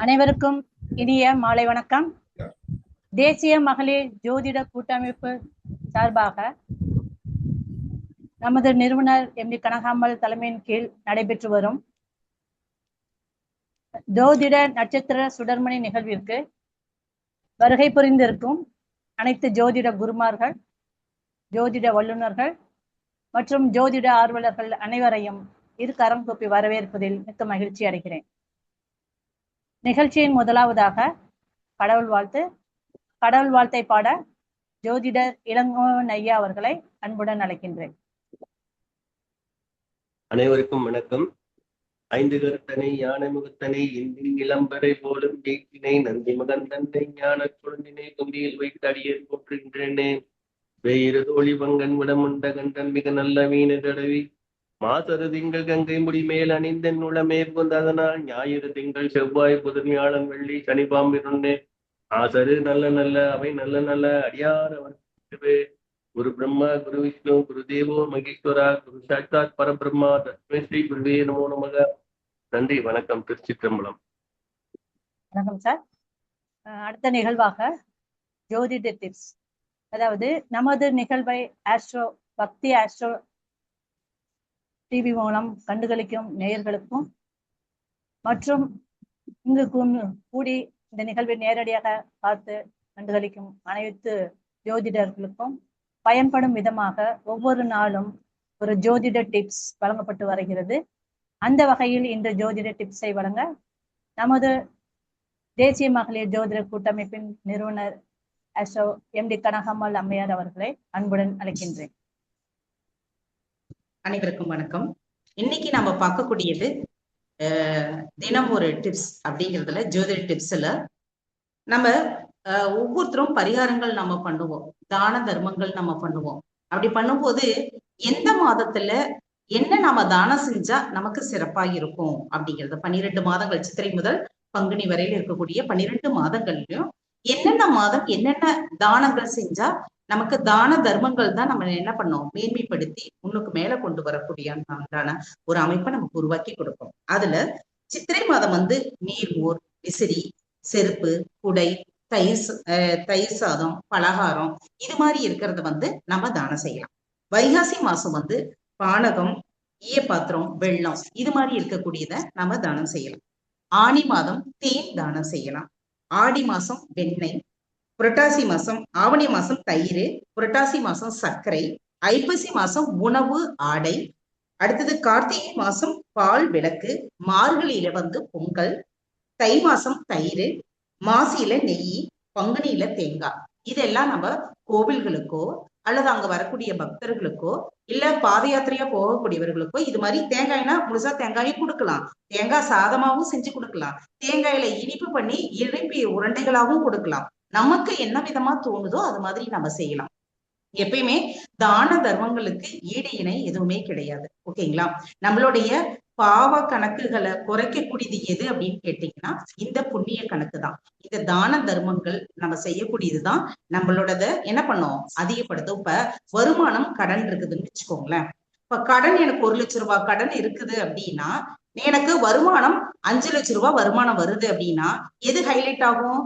அனைவருக்கும் இனிய மாலை வணக்கம். தேசிய மகளிர் ஜோதிட கூட்டமைப்பு சார்பாக நமது நிறுவனர் எம் டி கனகாம்பாள் தலைமையின் கீழ் நடைபெற்று வரும் ஜோதிட நட்சத்திர சுடர்மணி நிகழ்விற்கு வருகை புரிந்திருக்கும் அனைத்து ஜோதிட குருமார்கள், ஜோதிட வல்லுநர்கள் மற்றும் ஜோதிட ஆர்வலர்கள் அனைவரையும் இரு கரம் கூப்பி வரவேற்பதில் மிக்க மகிழ்ச்சி அடைகிறேன். நிகழ்ச்சியின் முதலாவதாக கடவுள் வாழ்த்து. கடவுள் வாழ்த்தை பாட ஜோதிடர் இளங்கோவன் ஐயா அவர்களை அன்புடன் அழைக்கின்றேன். அனைவருக்கும் வணக்கம். ஐந்து கருத்தனை ஞான முகத்தனை இந்தின் இளம்பரை போலும் ஜெயித்தினை நந்தி மகந்தனை ஞான குழந்தினை தும்பியில் வைத்து அடியேற் போற்றுகின்றேனே. வேயிறு தோழி பங்கன் விடமுண்ட கண்டன் மிக நல்ல மீன தடவி மாசரு திங்கள் கங்கை முடி மேல் அணிந்தன் உளமே புந்ததனால் ஞாயிறு திங்கள் செவ்வாய் புதன் வியாழன் வெள்ளி சனி பாம்பிருந்தே ஆசரு நல்ல நல்ல அவை நல்ல நல்ல அடியார் அவர் குரு பிரம்மா குரு விஷ்ணு குரு தேவோ மகேஸ்வரா குரு சாட்சாத் பரபிரம்மா தஸ்மை ஸ்ரீ குருவே நமோ நமக. நன்றி, வணக்கம். திருச்சிற்றம்பலம். வணக்கம் சார். அடுத்த நிகழ்வாக ஜோதிட டிப்ஸ், அதாவது நமது நிகழ்வை ஆஸ்ட்ரோ பக்தி ஆஸ்ட்ரோ டிவி மூலம் கண்டுகளிக்கும் நேயர்களுக்கும் மற்றும் இங்கு கூடி இந்த நிகழ்வை நேரடியாக பார்த்து கண்டுகளிக்கும் அனைத்து ஜோதிடர்களுக்கும் பயன்படும் விதமாக ஒவ்வொரு நாளும் ஒரு ஜோதிட டிப்ஸ் வழங்கப்பட்டு வருகிறது. அந்த வகையில் இந்த ஜோதிட டிப்ஸை வழங்க நமது தேசிய மகளிர் ஜோதிட கூட்டமைப்பின் நிறுவனர் ஆஸ்ட்ரோ எம் டி கனகாம்பாள் அம்மையார் அவர்களை அன்புடன் அழைக்கின்றேன். அனைவருக்கும் வணக்கம். இன்னைக்கு நம்ம பார்க்கக்கூடியது தினம் ஒரு டிப்ஸ் அப்படிங்கிறதுல ஜோதிட டிப்ஸ்ல நம்ம ஒவ்வொருத்தரும் பரிகாரங்கள் நம்ம பண்ணுவோம், தான தர்மங்கள் நம்ம பண்ணுவோம். அப்படி பண்ணும்போது எந்த மாதத்துல என்ன நாம தானம் செஞ்சா நமக்கு சிறப்பா இருக்கும் அப்படிங்கிறது 12 மாதங்கள் சித்திரை முதல் பங்குனி வரையில் இருக்கக்கூடிய 12 மாதங்கள்லயும் என்னென்ன மாதம் என்னென்ன தானங்கள் செஞ்சா நமக்கு தான தர்மங்கள் தான் நம்ம என்ன பண்ணோம் மேன்மைப்படுத்தி முன்னுக்கு மேல கொண்டு வரக்கூடிய ஒரு அமைப்பை நமக்கு உருவாக்கி கொடுக்கும். அதுல சித்திரை மாதம் நீர்மோர், விசிறி, செருப்பு, குடை, தயிர் சாதம், பலகாரம் இது மாதிரி இருக்கிறத நம்ம தானம் செய்யலாம். வைகாசி மாசம் பானகம், ஈயப்பாத்திரம், வெள்ளம் இது மாதிரி இருக்கக்கூடியத நம்ம தானம் செய்யலாம். ஆனி மாதம் தேன் தானம் செய்யலாம். ஆடி மாசம் வெண்ணெய், புரட்டாசி மாசம், ஆவணி மாசம் தயிர், புரட்டாசி மாசம் சர்க்கரை, ஐப்பசி மாசம் உணவு ஆடை, அடுத்தது கார்த்திகை மாசம் பால் விளக்கு, மார்கழியில பொங்கல், தை மாசம் தயிர், மாசியில நெய், பங்குனியில தேங்காய். இதெல்லாம் நம்ம கோவில்களுக்கோ அல்லது அங்க வரக்கூடிய பக்தர்களுக்கோ இல்ல பாத யாத்திரையா போகக்கூடியவர்களுக்கோ இது மாதிரி தேங்காய்னா முழுசா தேங்காயும் கொடுக்கலாம், தேங்காய் சாதமாவும் செஞ்சு கொடுக்கலாம், தேங்காயில இனிப்பு பண்ணி இனிப்பு உருண்டைகளாகவும் கொடுக்கலாம். நமக்கு என்ன விதமா தோணுதோ அது மாதிரி நம்ம செய்யலாம். எப்பயுமே தான தர்மங்களுக்கு ஈடு இணை எதுவுமே கிடையாது. ஓகேங்களா? நம்மளுடைய பாவ கணக்குகளை குறைக்கக்கூடியது எது அப்படின்னு கேட்டீங்கன்னா இந்த புண்ணிய கணக்கு தான். இந்த தான தர்மங்கள் நம்ம செய்யக்கூடியதுதான் நம்மளோடத என்ன பண்ணோம் அதிகப்படுத்தும். இப்ப வருமானம் கடன் இருக்குதுன்னு வச்சுக்கோங்களேன். இப்ப கடன் எனக்கு 1 லட்சம் ரூபாய் கடன் இருக்குது அப்படின்னா எனக்கு வருமானம் 5 லட்சம் ரூபாய் வருமானம் வருது அப்படின்னா எது ஹைலைட் ஆகும்?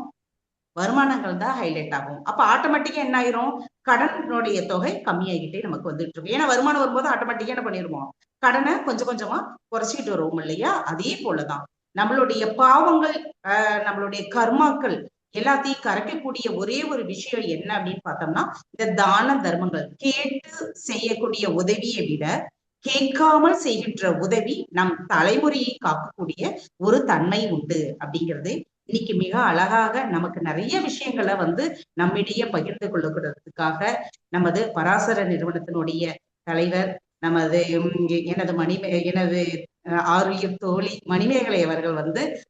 வருமானங்கள் தான் ஹைலைட் ஆகும். அப்ப ஆட்டோமேட்டிக்கா என்ன ஆயிரும்? கடனுடைய தொகை கம்மியாகிட்டே நமக்கு வந்துட்டு இருக்கும். ஏன்னா வருமானம் வரும்போது ஆட்டோமேட்டிக்கா என்ன பண்ணிருவோம்? கடனை கொஞ்சம் கொஞ்சமா குறைச்சிக்கிட்டு வருவோம் இல்லையா? அதே போலதான் நம்மளுடைய பாவங்கள், நம்மளுடைய கர்மாக்கள் எல்லாத்தையும் கரைக்கக்கூடிய ஒரே ஒரு விஷயம் என்ன அப்படின்னு பார்த்தோம்னா இந்த தான தர்மங்கள். கேட்டு செய்யக்கூடிய உதவியை விட கேட்காமல் செய்கின்ற உதவி நம் தலைமுறையை காக்கக்கூடிய ஒரு தன்மை உண்டு அப்படிங்கிறது இன்னைக்கு மிக அழகாக நமக்கு நிறைய விஷயங்களை நம்மிடையே பகிர்ந்து கொள்ளக்கூடதுக்காக நமது பராசர நிறுவனத்தினுடைய தலைவர் எனது ஆரோக்கியம் தோழி மணிமேகலை அவர்கள்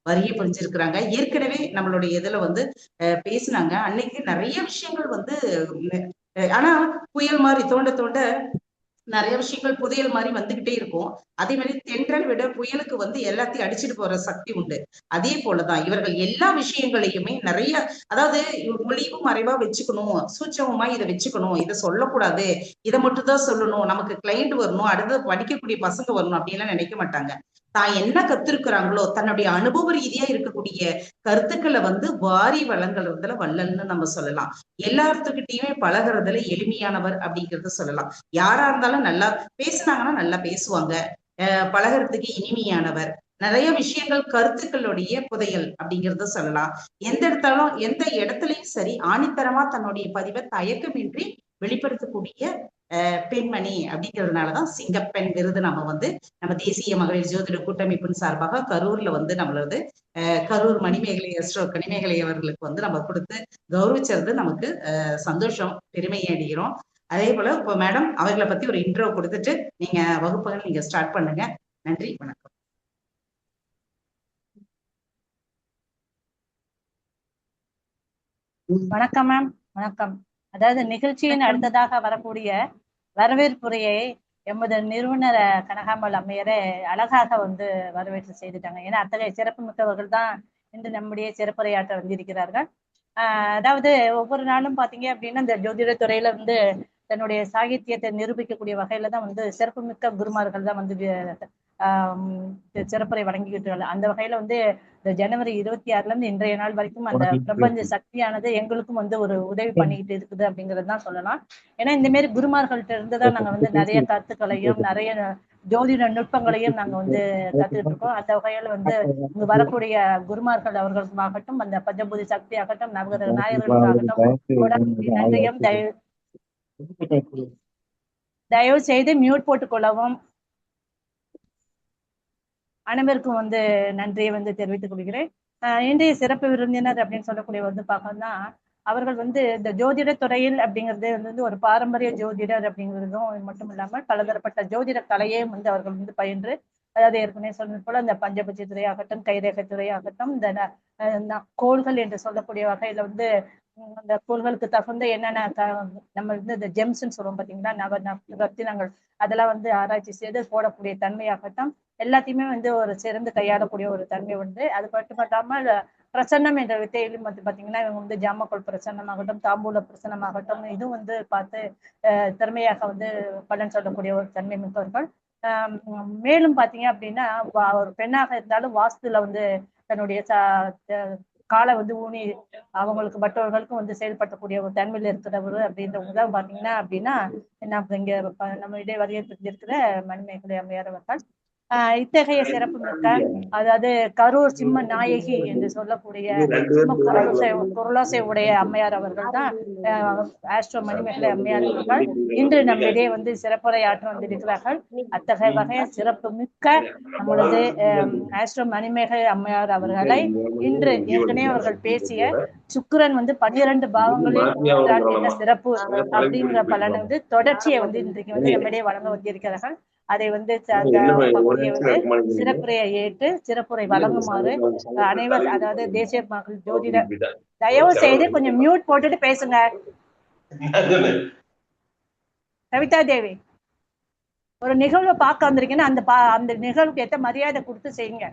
வருகை புரிஞ்சிருக்கிறாங்க. ஏற்கனவே நம்மளுடைய இதுல பேசினாங்க. அன்னைக்கு நிறைய விஷயங்கள் ஆனா புயல் மாதிரி தோண்ட தோண்ட நிறைய விஷயங்கள் புதையல் மாதிரி வந்துகிட்டே இருக்கும். அதே மாதிரி தென்றல் விட புயலுக்கு வந்து எல்லாத்தையும் அடிச்சுட்டு போற சக்தி உண்டு. அதே போலதான் இவர்கள் எல்லா விஷயங்களையுமே நிறைய, அதாவது ஒளிவு மறைவா வச்சுக்கணும், சூட்சமமா இதை வச்சுக்கணும், இதை சொல்லக்கூடாது, இதை மட்டும் தான் சொல்லணும், நமக்கு கிளைண்ட் வரணும், அடுத்து படிக்கக்கூடிய பசங்க வரணும் அப்படின்லாம் நினைக்க மாட்டாங்க. தான் என்ன கத்திருக்கிறாங்களோ தன்னுடைய அனுபவ ரீதியா இருக்கக்கூடிய கருத்துக்களை வந்து வாரி வழங்குறதுல வள்ளல்னு நம்ம சொல்லலாம். எல்லாத்துக்கிட்டையுமே பழகுறதுல எளிமையானவர் அப்படிங்கறத சொல்லலாம். யாரா இருந்தாலும் நல்லா பேசுனாங்கன்னா நல்லா பேசுவாங்க. பழகுறதுக்கு இனிமையானவர். நிறைய விஷயங்கள் கருத்துக்களுடைய புதையல் அப்படிங்கறத சொல்லலாம். எந்த இடத்துலயும் சரி ஆணித்தரமா தன்னுடைய பதிவை தயக்கமின்றி வெளிப்படுத்தக்கூடிய பெண்மணி அப்படிங்கிறதுனாலதான் சிங்கப்பெண் விருது நம்ம தேசிய மகளிர் ஜோதிட கூட்டமைப்பின் சார்பாக கரூர்ல வந்து நம்மளது கரூர் மணிமேகலை கனிமேகலை அவர்களுக்கு வந்து நம்ம கொடுத்து கௌரவிச்சது நமக்கு சந்தோஷம், பெருமையை அடைகிறோம். அதே போல இப்போ மேடம் அவர்களை பத்தி ஒரு இன்ட்ரோ கொடுத்துட்டு நீங்க வகுப்புகள் நீங்க ஸ்டார்ட் பண்ணுங்க. நன்றி, வணக்கம். வணக்கம் மேம். வணக்கம். அதாவது நிகழ்ச்சியின் அடுத்ததாக வரக்கூடிய வரவேற்புரையை எமது நிறுவனர் கனகாம்பாள் அம்மையரை அழகாக வந்து வரவேற்று செய்துட்டாங்க. ஏன்னா அத்தகைய சிறப்பு மிக்கவர்கள் தான் இன்று நம்முடைய சிறப்புரையாற்ற வந்திருக்கிறார்கள். அதாவது ஒவ்வொரு நாளும் பாத்தீங்க அப்படின்னா இந்த ஜோதிட துறையில வந்து தன்னுடைய சாகித்யத்தை நிரூபிக்கக்கூடிய வகையில தான் வந்து சிறப்புமிக்க குருமார்கள் தான் வந்து சிறப்புரை வழங்கிக்கிட்டு. அந்த வகையில வந்து இந்த ஜனவரி 26 இருந்து இன்றைய நாள் வரைக்கும் அந்த பிரபஞ்ச சக்தியானது எங்களுக்கும் வந்து ஒரு உதவி பண்ணிக்கிட்டு இருக்குது அப்படிங்கிறது தான் சொல்லலாம். ஏன்னா இந்த மாதிரி குருமார்கள்ட்ட இருந்துதான் நாங்க வந்து நிறைய கருத்துக்களையும் நிறைய ஜோதிட நுட்பங்களையும் நாங்க வந்து கத்துக்கிட்டு இருக்கோம். அந்த வகையில வந்து இங்கு வரக்கூடிய குருமார்கள் அவர்களுக்காகட்டும், அந்த பஞ்சபூதி சக்தி ஆகட்டும், நவகிரக நாயகர்களுக்காகட்டும் நன்றியும் தயவு செய்து மியூட் போட்டுக் கொள்ளவும். அனைவருக்கும் வந்து நன்றியை வந்து தெரிவித்துக் கொள்கிறேன். இன்றைய சிறப்பு விருந்தினர் அப்படின்னு சொல்லக்கூடிய வந்து பார்க்கணும்னா அவர்கள் வந்து இந்த ஜோதிட துறையில் அப்படிங்கிறது வந்து ஒரு பாரம்பரிய ஜோதிடர் அப்படிங்கிறதும் மட்டும் இல்லாமல் பலதரப்பட்ட ஜோதிட கலையையும் வந்து அவர்கள் வந்து பயின்று, அதாவது ஏற்கனவே சொன்னது போல இந்த பஞ்சபட்சி துறையாகட்டும், கைரேகை துறையாகட்டும், இந்த கோள்கள் என்று சொல்லக்கூடிய வகையில வந்து அந்த கோள்களுக்கு தகுந்த என்னென்ன நம்ம வந்து இந்த ஜெம்ஸ்ன்னு சொல்லுவோம் பார்த்தீங்களா, ரத்தினங்கள் அதெல்லாம் வந்து ஆராய்ச்சி செய்து போடக்கூடிய தன்மையாகட்டும் எல்லாத்தையுமே வந்து ஒரு சிறந்து கையாளக்கூடிய ஒரு தன்மை உண்டு. அது மட்டுமல்லாமல் பிரசன்னம் என்ற வித்தையிலும் வந்து பாத்தீங்கன்னா இவங்க வந்து ஜாமக்கோள் பிரசன்னமாகட்டும், தாம்பூல பிரசன்னமாகட்டும் இதுவும் வந்து பார்த்து திறமையாக வந்து பலன் சொல்லக்கூடிய ஒரு தன்மை மிக்கவர்கள். மேலும் பாத்தீங்க அப்படின்னா ஒரு பெண்ணாக இருந்தாலும் வாஸ்துல வந்து தன்னுடைய காலை வந்து ஊனி அவங்களுக்கு மற்றவர்களுக்கும் வந்து செயல்படுத்தக்கூடிய ஒரு தன்மையில் இருக்கிறவர் அப்படின்றவங்க தான் பாத்தீங்கன்னா அப்படின்னா இங்க நம்ம இடையே வரவேற்பு இருக்கிற மணிமேகலை அம்மையார் அவர்கள். இத்தகைய சிறப்பு மிக்க, அதாவது கரூர் சிம்ம நாயகி என்று சொல்லக்கூடிய குரலோசை உடைய அம்மையார் அவர்கள் தான் ஆஸ்ட்ரோ மணிமேகலை அம்மையார் அவர்கள் இன்று நம்மிடையே வந்து சிறப்புரையாற்ற வந்திருக்கிறார்கள். அத்தகைய வகைய சிறப்பு மிக்க நம்மளது ஆஸ்ட்ரோ மணிமேகலை அம்மையார் அவர்களை இன்று ஏற்கனவே அவர்கள் பேசிய சுக்கிரன் வந்து 12 பாவங்களில் என்ன சிறப்பு அப்படிங்கிற பலனை வந்து தொடர்ச்சியை வந்து இன்றைக்கு வந்து நம்மிடையே வழங்க வந்திருக்கிறார்கள். அதை வந்து சிறப்புரையை ஏற்று சிறப்புரை வழங்குமாறு அனைவர், அதாவது தேசிய மக்கள் ஜோதிட தயவு செய்து கொஞ்சம் மியூட் போட்டுட்டு பேசுங்க. கவிதா தேவி, ஒரு நிகழ்வை பார்க்க வந்திருக்கீங்கன்னா அந்த நிகழ்வுக்கு ஏற்ற மரியாதை கொடுத்து செய்யுங்க.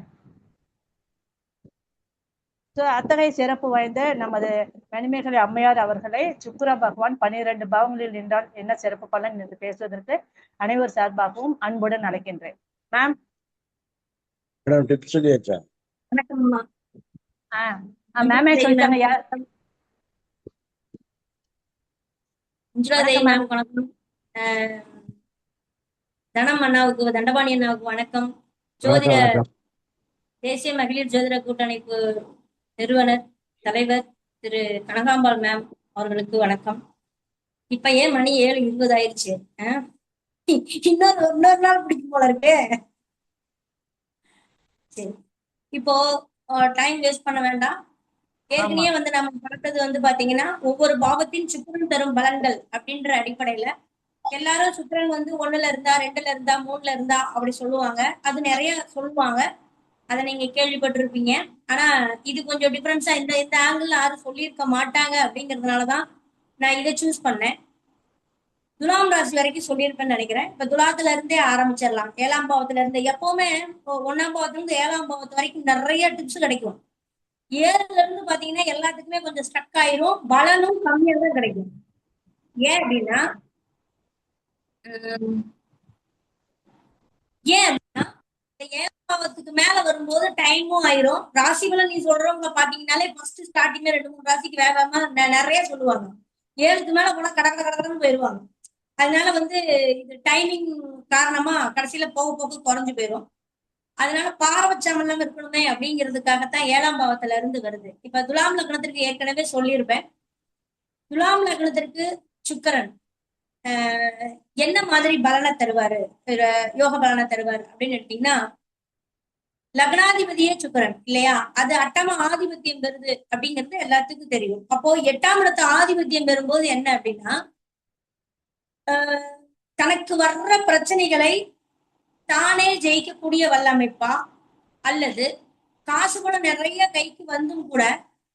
அத்தகைய சிறப்பு வாய்ந்த நமது மணிமேகலை அம்மையார் அவர்களை சுக்கிர பகவான் 12 பாவங்களில் நின்றால் என்ன சிறப்பு பலன் என்று பேசுவதற்கு அனைவர் சார்பாகவும் அன்புடன் அழைக்கின்றேன். மேம் மேமே சொல்லிட்டாங்க. தனம் அண்ணாவுக்கு, தண்டபாணி அண்ணாவுக்கு வணக்கம். ஜோதிட தேசிய மகளிர் ஜோதிட கூட்டமைப்பு நிறுவனர் தலைவர் திரு கனகாம்பாள் மேம் அவர்களுக்கு வணக்கம். இப்ப ஏன் மணி 7:20 ஆயிடுச்சு. இன்னொரு நாள் பிடிக்கும் போல இருக்கு. சரி, இப்போ டைம் வேஸ்ட் பண்ண வேண்டாம். ஏற்கனவே வந்து நம்ம பார்த்தது வந்து பாத்தீங்கன்னா ஒவ்வொரு பாவத்தின் சுக்கிரன் தரும் பலன்கள் அப்படின்ற அடிப்படையில எல்லாரும் சுக்கிரன் வந்து 1ல இருந்தா, 2ல இருந்தா, 3ல இருந்தா அப்படி சொல்லுவாங்க. அது நிறைய சொல்லுவாங்க, அதை நீங்க கேள்விப்பட்டிருப்பீங்க. ஆனா இது கொஞ்சம் டிஃபரன்ஸா இந்த ஆங்கிள் யாரும் சொல்லியிருக்க மாட்டாங்க அப்படிங்கிறதுனாலதான் நான் இதை சூஸ் பண்ணேன். துலாம் ராசி வரைக்கும் சொல்லியிருப்பேன்னு நினைக்கிறேன். இப்ப துலாத்துல இருந்தே ஆரம்பிச்சிடலாம். 7ஆம் பாவத்துல இருந்து எப்பவுமே 1ஆம் பாவத்துல இருந்து 7ஆம் பாவத்து வரைக்கும் நிறைய டிப்ஸ் கிடைக்கும். 7ல இருந்து பாத்தீங்கன்னா எல்லாத்துக்குமே கொஞ்சம் ஸ்டக் ஆயிரும், பலனும் கம்மியா தான் கிடைக்கும். ஏன் அப்படின்னா ஏன் அப்படின்னா இந்த 7ஆம் பாவத்துக்கு மேல வரும்போது டைமும் ஆயிரும். ராசி பலன் நீ சொல்றவங்க பாத்தீங்கன்னாலே ஃபர்ஸ்ட் ஸ்டார்டிங்ல 2-3 ராசிக்கு வேகமா நிறைய சொல்லுவாங்க. 7க்கு மேல போனா கடற்கடன்னு போயிருவாங்க. அதனால இது டைமிங் காரணமா கடைசியில போக போக குறைஞ்சு போயிடும். அதனால பாரபட்சம் இருக்கணுமே அப்படிங்கிறதுக்காகத்தான் 7ஆம் பாவத்துல இருந்து வருது. இப்ப துலாம் லக்னத்திற்கு ஏற்கனவே சொல்லியிருப்பேன். துலாம் லக்னத்திற்கு சுக்கிரன் என்ன மாதிரி பலனை தருவாரு, யோக பலனை தருவாரு அப்படின்னு எடுத்தீங்கன்னா, லக்னாதிபதியே சுக்கிரன் இல்லையா, அது அட்டம ஆதிபத்தியம் பெறுது அப்படிங்கிறது எல்லாத்துக்கும் தெரியும். அப்போ 8ஆம் இடத்து ஆதிபத்தியம் பெறும்போது என்ன அப்படின்னா, தனக்கு வர்ற பிரச்சனைகளை தானே ஜெயிக்கக்கூடிய வல்லமைப்பா, அல்லது காசு பணம் நிறைய கைக்கு வந்தும் கூட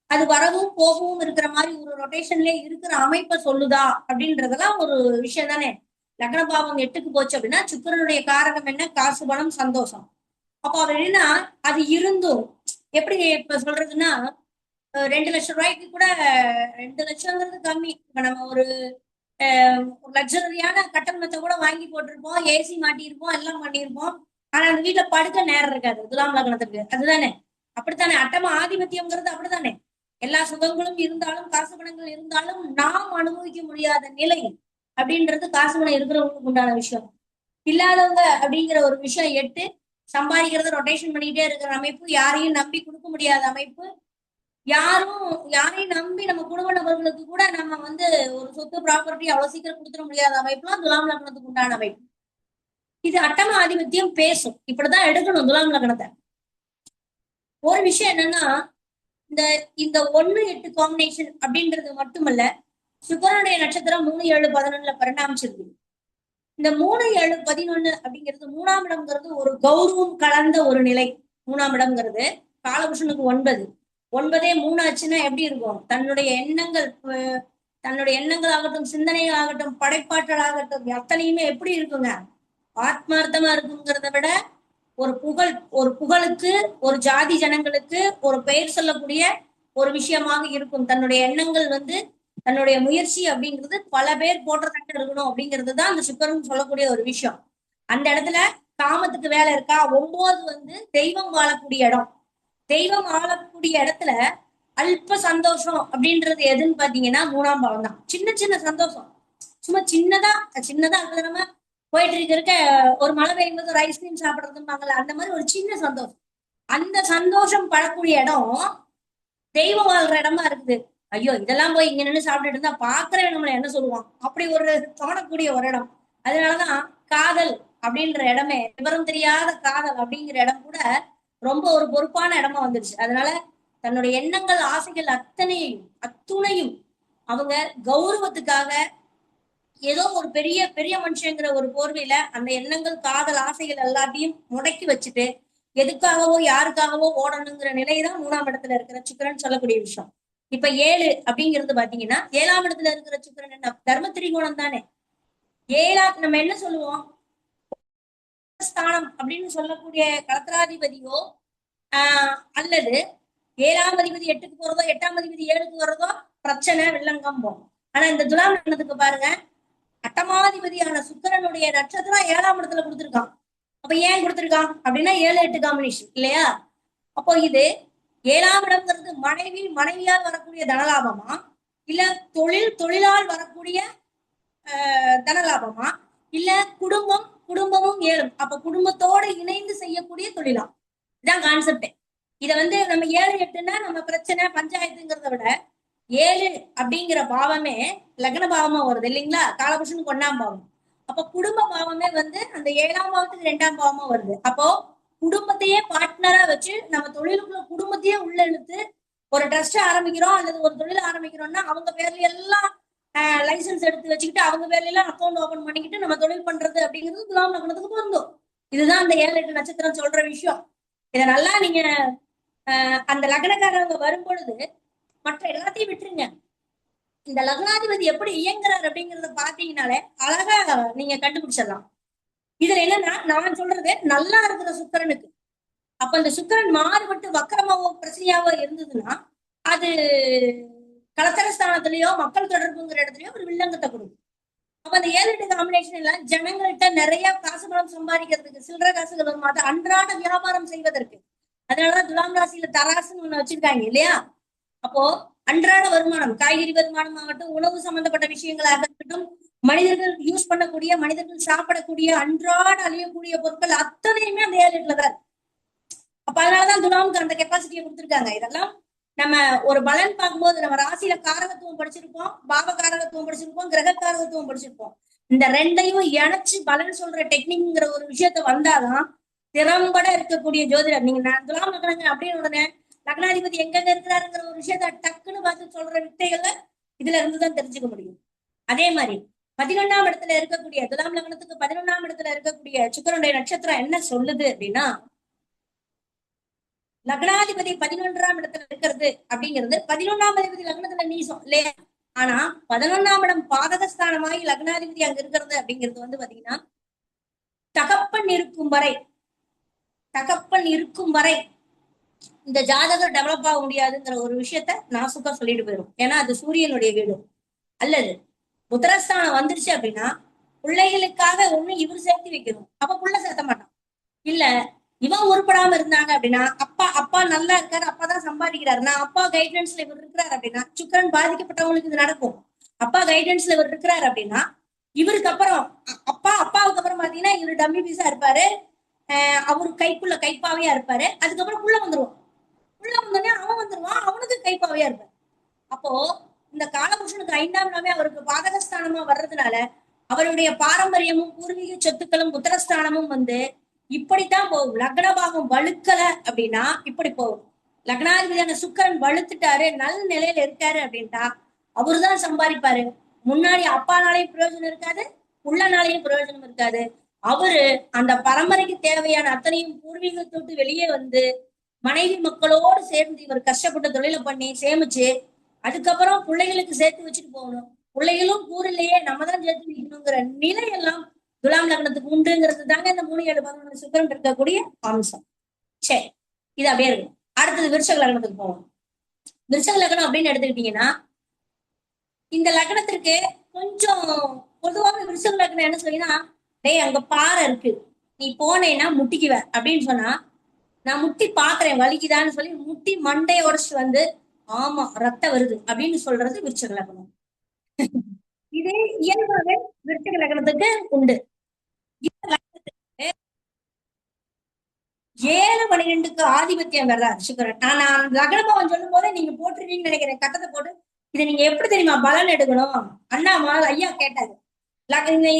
அது வரவும் போகவும் இருக்கிற மாதிரி ஒரு ரொட்டேஷன்லயே இருக்கிற அமைப்பை சொல்லுதா அப்படின்றதெல்லாம் ஒரு விஷயம் தானே. லக்ன பாவம் 8க்கு போச்சு அப்படின்னா சுக்கிரனுடைய காரகம் என்ன, காசு பணம் சந்தோஷம். அப்போ அவர் என்னன்னா அது இருந்தும் எப்படி இப்ப சொல்றதுன்னா 2 லட்சம் ரூபாய்க்கு கூட 2 லட்சம்ங்கிறது கம்மி. இப்ப நம்ம ஒரு லக்ஸரியான கட்டணத்தை கூட வாங்கி போட்டிருப்போம், ஏசி மாட்டியிருப்போம், எல்லாம் பண்ணியிருப்போம். ஆனா அந்த வீட்டுல படுக்க நேரம் இருக்காது துலாம் லக்னத்துக்கு. அதுதானே, அப்படித்தானே அட்டம ஆதிபத்தியம்ங்கிறது அப்படித்தானே. எல்லா சுகங்களும் இருந்தாலும் காசு பணங்கள் இருந்தாலும் நாம் அனுபவிக்க முடியாத நிலை அப்படின்றது காசு பணம் இருக்கிறவங்களுக்கு உண்டான விஷயம். இல்லாதவங்க அப்படிங்கிற ஒரு விஷயம் 8 சம்பாதிக்கிறத ரொட்டேஷன் பண்ணிக்கிட்டே இருக்கிற அமைப்பு, யாரையும் நம்பி கொடுக்க முடியாத அமைப்பு, யாரையும் நம்பி நம்ம குடும்ப நபர்களுக்கு கூட நம்ம ஒரு சொத்து ப்ராப்பர்ட்டி அவ்வளவு சீக்கிரம் கொடுத்துட முடியாத அமைப்புலாம் துலாம் லக்னத்துக்கு உண்டான அமைப்பு. இது அட்டம ஆதிபத்தியம் பேசும். இப்படிதான் எடுக்கணும் துலாம் லக்னத்தை. ஒரு விஷயம் என்னன்னா, இந்த 1-8 காம்பினேஷன் அப்படின்றது மட்டுமல்ல, சுக்கிரனுடைய நட்சத்திரம் 3-7-11 பரிணாமிச்சிருக்கு. இந்த 3-7-11 அப்படிங்கிறது 3ஆம் இடம்ங்கிறது ஒரு கௌரவம் கலந்த ஒரு நிலை. 3ஆம் இடம்ங்கிறது காலபுருஷனுக்கு 9. 9 3 ஆச்சுன்னா எப்படி இருக்கும், தன்னுடைய எண்ணங்கள் ஆகட்டும், சிந்தனைகள் ஆகட்டும், படைப்பாற்றல் ஆகட்டும், அத்தனையுமே எப்படி இருக்குங்க, ஆத்மார்த்தமா இருக்குங்கிறத விட ஒரு புகழுக்கு, ஒரு ஜாதி ஜனங்களுக்கு ஒரு பெயர் சொல்லக்கூடிய ஒரு விஷயமாக இருக்கும். தன்னுடைய எண்ணங்கள் தன்னுடைய முயற்சி அப்படிங்கிறது பல பேர் போற்றத்தக்க இருக்கணும் அப்படிங்கிறது தான் அந்த சுக்கிரன் சொல்லக்கூடிய ஒரு விஷயம். அந்த இடத்துல காமத்துக்கு வேலை இருக்கா. 9 தெய்வம் வாழக்கூடிய இடம். தெய்வம் ஆளக்கூடிய இடத்துல அல்ப சந்தோஷம் அப்படின்றது எதுன்னு பாத்தீங்கன்னா 3ஆம் பாவம் தான். சின்ன சின்ன சந்தோஷம், சும்மா சின்னதா அங்க நம்ம போயிட்டு இருக்க ஒரு மழை பெய்யும் போது ஒரு ஐஸ்கிரீம் சாப்பிடுறதும்பாங்கல்ல, அந்த மாதிரி ஒரு சின்ன சந்தோஷம். அந்த சந்தோஷம் படக்கூடிய இடம் தெய்வம் வாழ்ற இடமா இருக்குது. ஐயோ இதெல்லாம் போய் இங்க நின்று சாப்பிட்டுட்டு இருந்தா பாக்குறேன் நம்மள என்ன சொல்லுவான், அப்படி ஒரு தோணக்கூடிய ஒரு இடம். அதனாலதான் காதல் அப்படின்ற இடமே, விவரம் தெரியாத காதல் அப்படிங்கிற இடம் கூட ரொம்ப ஒரு பொறுப்பான இடமா வந்துருச்சு. அதனால தன்னுடைய எண்ணங்கள் ஆசைகள் அத்துணையும் அவங்க கௌரவத்துக்காக ஏதோ ஒரு பெரிய பெரிய மனுஷங்கிற ஒரு போர்வையில அந்த எண்ணங்கள் காதல் ஆசைகள் எல்லாத்தையும் முடக்கி வச்சுட்டு எதுக்காகவோ யாருக்காகவோ ஓடணுங்கிற நிலைதான் 3ஆம் இடத்துல இருக்கிற சுக்கிரன் சொல்லக்கூடிய விஷயம். இப்ப 7 அப்படிங்கிறது பாத்தீங்கன்னா 7ஆம் இடத்துல இருக்கிற சுக்கிரன் என்ன, தர்ம திரிகோணம் தானே. நம்ம என்ன சொல்லுவோம், ஸ்தானம் அப்படின்னு சொல்லக்கூடிய கலத்திராதிபதியோ அல்லது 7ஆம் அதிபதி 8க்கு போறதோ 8ஆம் அதிபதி 7க்கு வர்றதோ பிரச்சனை வில்லங்கம் போகும். ஆனா இந்த துலாம் லக்னத்துக்கு பாருங்க, அட்டமாதிபதியான சுக்கிரனுடைய நட்சத்திரம் 7ஆம் இடத்துல கொடுத்திருக்கான். அப்ப ஏன் கொடுத்திருக்கான் அப்படின்னா 7-8 காம்பினேஷன் இல்லையா. அப்போ இது 7ஆம் இடம்ங்கிறது மனைவியால் வரக்கூடிய தனலாபமா, இல்ல தொழிலால் வரக்கூடிய தனலாபமா, இல்ல குடும்பமும் 7. அப்ப குடும்பத்தோடு இணைந்து செய்யக்கூடிய தொழிலாம். இதான் கான்செப்ட். இத நம்ம 7-8ன்னா நம்ம பிரச்சனை பஞ்சாயத்துங்கிறத விட 7 அப்படிங்கிற பாவமே லக்ன பாவமா வருது இல்லைங்களா, காலபுருஷனுக்கு 1ஆம் பாவம். அப்ப குடும்ப பாவமே அந்த 7ஆம் பாவத்துக்கு 2ஆம் பாவமா வருது. அப்போ குடும்பத்தையே பார்ட்னரா வச்சு நம்ம தொழிலுக்குள்ள குடும்பத்தையே உள்ள இழுத்து ஒரு ட்ரஸ்ட் ஆரம்பிக்கிறோம் அல்லது ஒரு தொழில் ஆரம்பிக்கிறோம்னா அவங்க பேர்ல எல்லாம் லைசன்ஸ் எடுத்து வச்சுக்கிட்டு அவங்க பேர்ல எல்லாம் அக்கௌண்ட் ஓபன் பண்ணிக்கிட்டு நம்ம தொழில் பண்றது அப்படிங்கிறது துலாம் லக்னத்துக்கு பொருந்தும். இதுதான் அந்த 7-8 நட்சத்திரம் சொல்ற விஷயம். இதை நல்லா நீங்க அந்த லக்னக்காரங்க வரும் பொழுது மற்ற எல்லாத்தையும் விட்டுருங்க. இந்த லக்னாதிபதி எப்படி இயங்குறாரு அப்படிங்கறத பாத்தீங்கன்னாலே அழகா நீங்க கண்டுபிடிச்சிடலாம். இதுல என்னன்னா நான் சொல்றது நல்லா இருக்கிற சுக்கிரனுக்கு, அப்ப அந்த சுக்கிரன் மாறுபட்டு வக்கரமாவோ பிரச்சனையாவோ இருந்ததுன்னா அது கலத்தரஸ்தானத்திலயோ மக்கள் தொடர்புங்கிற இடத்துலயோ ஒரு வில்லங்கத்தை கொடுக்கும். அப்ப அந்த 7-8 காம்பினேஷன் எல்லாம் ஜனங்கள்கிட்ட நிறைய காசு பணம் சம்பாதிக்கிறதுக்கு, சில்லற காசுகள் வரும், அதை அன்றாட வியாபாரம் செய்வதற்கு. அதனாலதான் துலாம் ராசியில தராசுன்னு ஒண்ணு வச்சிருக்காங்க இல்லையா? அப்போ அன்றாட வருமானம், காய்கறி வருமானம் ஆகட்டும், உணவு சம்பந்தப்பட்ட விஷயங்களாக இருக்கட்டும், மனிதர்கள் யூஸ் பண்ணக்கூடிய, மனிதர்கள் சாப்பிடக்கூடிய, அன்றாட அழியக்கூடிய பொருட்கள் அத்தனையுமே அந்த 7-8ல தான். அப்ப அதனாலதான் துலாமுக்கு அந்த கெப்பாசிட்டியை கொடுத்துருக்காங்க. இதெல்லாம் நம்ம ஒரு பலன் பார்க்கும்போது நம்ம ராசியில காரகத்துவம் படிச்சிருப்போம், பாவ காரகத்துவம் படிச்சிருப்போம், கிரக காரகத்துவம் படிச்சிருப்போம். இந்த ரெண்டையும் இணைச்சு பலன் சொல்ற டெக்னிக்ங்கிற ஒரு விஷயத்த வந்தாதான் திறம்பட இருக்கக்கூடிய ஜோதிடர். நீங்க துலாம் லக்னங்க அப்படின்னு உடனே லக்னாதிபதி எங்கெங்க இருக்கிறாருங்கிற ஒரு விஷயத்த டக்குன்னு பார்த்து சொல்ற வித்தைகள்ல இதுல இருந்துதான் தெரிஞ்சுக்க முடியும். அதே மாதிரி 11ஆம் இடத்துல இருக்கக்கூடிய துலாம் லக்னத்துக்கு 11ஆம் இடத்துல இருக்கக்கூடிய சுக்கிரனுடைய நட்சத்திரம் என்ன சொல்லுது அப்படின்னா, லக்னாதிபதி 11ஆம் இடத்துல இருக்கிறது அப்படிங்கிறது 11ஆம் அதிபதி லக்னத்துல நீசம் இல்லையா? ஆனா 11ஆம் இடம் பாதகஸ்தானமாகி லக்னாதிபதி அங்க இருக்கிறது அப்படிங்கிறது வந்து பாத்தீங்கன்னா, தகப்பன் இருக்கும் வரை இந்த ஜாதகம் டெவலப் ஆக முடியாதுங்கிற ஒரு விஷயத்த நாசுக்கா சொல்லிட்டு போயிடும். ஏன்னா அது சூரியனுடைய வீடு. அல்லது புத்திரஸ்தானம் வந்துருச்சு அப்படின்னா பிள்ளைகளுக்காக ஒண்ணு இவர் சேர்த்து வைக்கணும், அப்ப புள்ள சேர்த்த மாட்டான். இல்ல இவன் உருப்படாம இருந்தாங்க அப்படின்னா, அப்பா நல்லா இருக்காரு, அப்பா தான் சம்பாதிக்கிறாரு, நான் அப்பா கைடன்ஸ்ல இவர் இருக்கிறாரு அப்படின்னா, சுக்கிரன் பாதிக்கப்பட்டவங்களுக்கு இது நடக்கும். அப்பா கைடன்ஸ்ல இவர் இருக்கிறாரு அப்படின்னா, இவருக்கு அப்புறம் அப்பாவுக்கு அப்புறம் பாத்தீங்கன்னா இவர் டம்மி பீஸா இருப்பாரு, அவரு கைக்குள்ள கைப்பாவையா இருப்பாரு. அதுக்கப்புறம் புள்ள வந்தோடனே அவன் வந்துருவான், அவனுக்கு கைப்பாவையா இருப்பாரு. அப்போ இந்த காலபுருஷனுக்கு 5ஆம் இடமே அவருக்கு பாதகஸ்தானமா வர்றதுனால அவருடைய பாரம்பரியமும் பூர்வீக சொத்துக்களும் புத்திரஸ்தானமும் வந்து இப்படித்தான் போகும். லக்ன பாகம் வலுக்கல அப்படின்னா இப்படி போகும். லக்னாதிபதியான சுக்கிரன் வலுத்துட்டாரு, நல்ல நிலையில இருக்காரு அப்படின்ட்டா அவருதான் சம்பாதிப்பாரு. முன்னாடி அப்பானாலையும் பிரயோஜனம் இருக்காது, உள்ளனாலையும் பிரயோஜனம் இருக்காது. அவரு அந்த பரம்பரைக்கு தேவையான அத்தனையும் பூர்வீகத்தை விட்டு வெளியே வந்து மனைவி மக்களோடு சேர்ந்து இவர் கஷ்டப்பட்ட தொழிலை பண்ணி சேமிச்சு அதுக்கப்புறம் பிள்ளைகளுக்கு சேர்த்து வச்சுட்டு போகணும். பிள்ளைகளும் கூறிலேயே நம்ம தான் சேர்த்து வைக்கணுங்கிற நிலையெல்லாம் துலாம் லக்னத்துக்கு உண்டுங்கிறது தாங்க இந்த 3-7-11 சுக்கிரன் இருக்கக்கூடிய அம்சம். சரி, இது அப்படியே இருக்கும். அடுத்தது விருச்சக லக்னத்துக்கு போவோம். விருச்சக லக்னம் அப்படின்னு எடுத்துக்கிட்டீங்கன்னா, இந்த லக்னத்திற்கு கொஞ்சம் பொதுவாக விருச்சக லக்னம் என்ன சொல்லினா, டேய் அங்க பாறை இருக்கு, நீ போனேன்னா முட்டிக்குவ அப்படின்னு சொன்னா, நான் முட்டி பாக்குறேன் வலிக்குதான்னு சொல்லி முட்டி மண்டையை உடைச்சிட்டு வந்து ஆமா ரத்தம் வருது அப்படின்னு சொல்றது விருச்சக லக்னம். இது இயல்பாகவே விருச்சக லக்னத்துக்கு உண்டு. 7-12க்கு ஆதிபத்தியம் வர்றாரு சுக்கிரன். நான் லக்னபவன் சொல்லும் போதே நீங்க போட்டுருவீங்கன்னு நினைக்கிறேன், கட்டத்தை போட்டு. இதை நீங்க எப்படி தெரியுமா பலன் எடுக்கணும்? அண்ணாமா ஐயா கேட்டாரு,